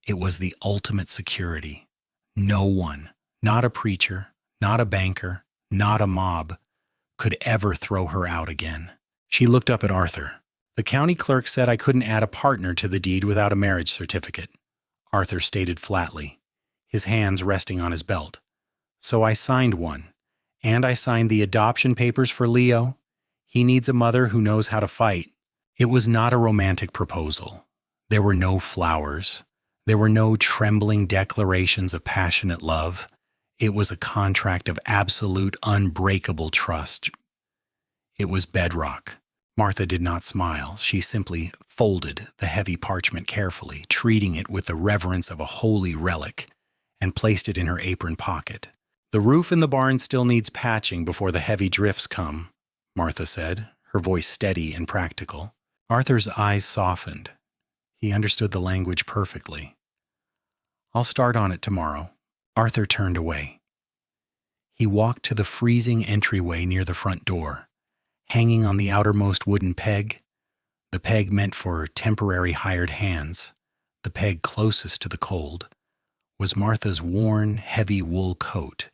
It was the ultimate security. No one, not a preacher, not a banker, not a mob, could ever throw her out again. She looked up at Arthur. The county clerk said I couldn't add a partner to the deed without a marriage certificate, Arthur stated flatly, his hands resting on his belt. So I signed one, and I signed the adoption papers for Leo. He needs a mother who knows how to fight. It was not a romantic proposal. There were no flowers. There were no trembling declarations of passionate love. It was a contract of absolute, unbreakable trust. It was bedrock. Martha did not smile. She simply folded the heavy parchment carefully, treating it with the reverence of a holy relic, and placed it in her apron pocket. The roof in the barn still needs patching before the heavy drifts come, Martha said, her voice steady and practical. Arthur's eyes softened. He understood the language perfectly. I'll start on it tomorrow. Arthur turned away. He walked to the freezing entryway near the front door. Hanging on the outermost wooden peg, the peg meant for temporary hired hands, the peg closest to the cold, was Martha's worn, heavy wool coat.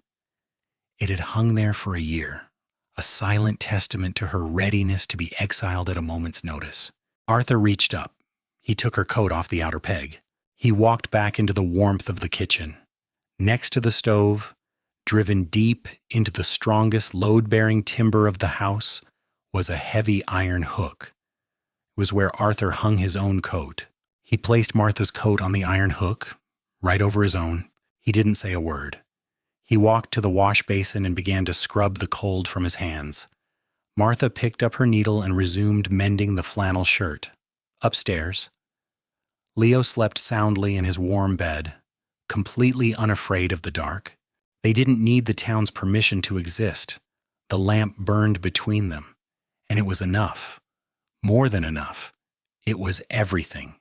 It had hung there for a year, a silent testament to her readiness to be exiled at a moment's notice. Arthur reached up. He took her coat off the outer peg. He walked back into the warmth of the kitchen. Next to the stove, driven deep into the strongest load-bearing timber of the house, was a heavy iron hook. It was where Arthur hung his own coat. He placed Martha's coat on the iron hook, right over his own. He didn't say a word. He walked to the wash basin and began to scrub the cold from his hands. Martha picked up her needle and resumed mending the flannel shirt. Upstairs, Leo slept soundly in his warm bed, completely unafraid of the dark. They didn't need the town's permission to exist. The lamp burned between them, and it was enough. More than enough. It was everything.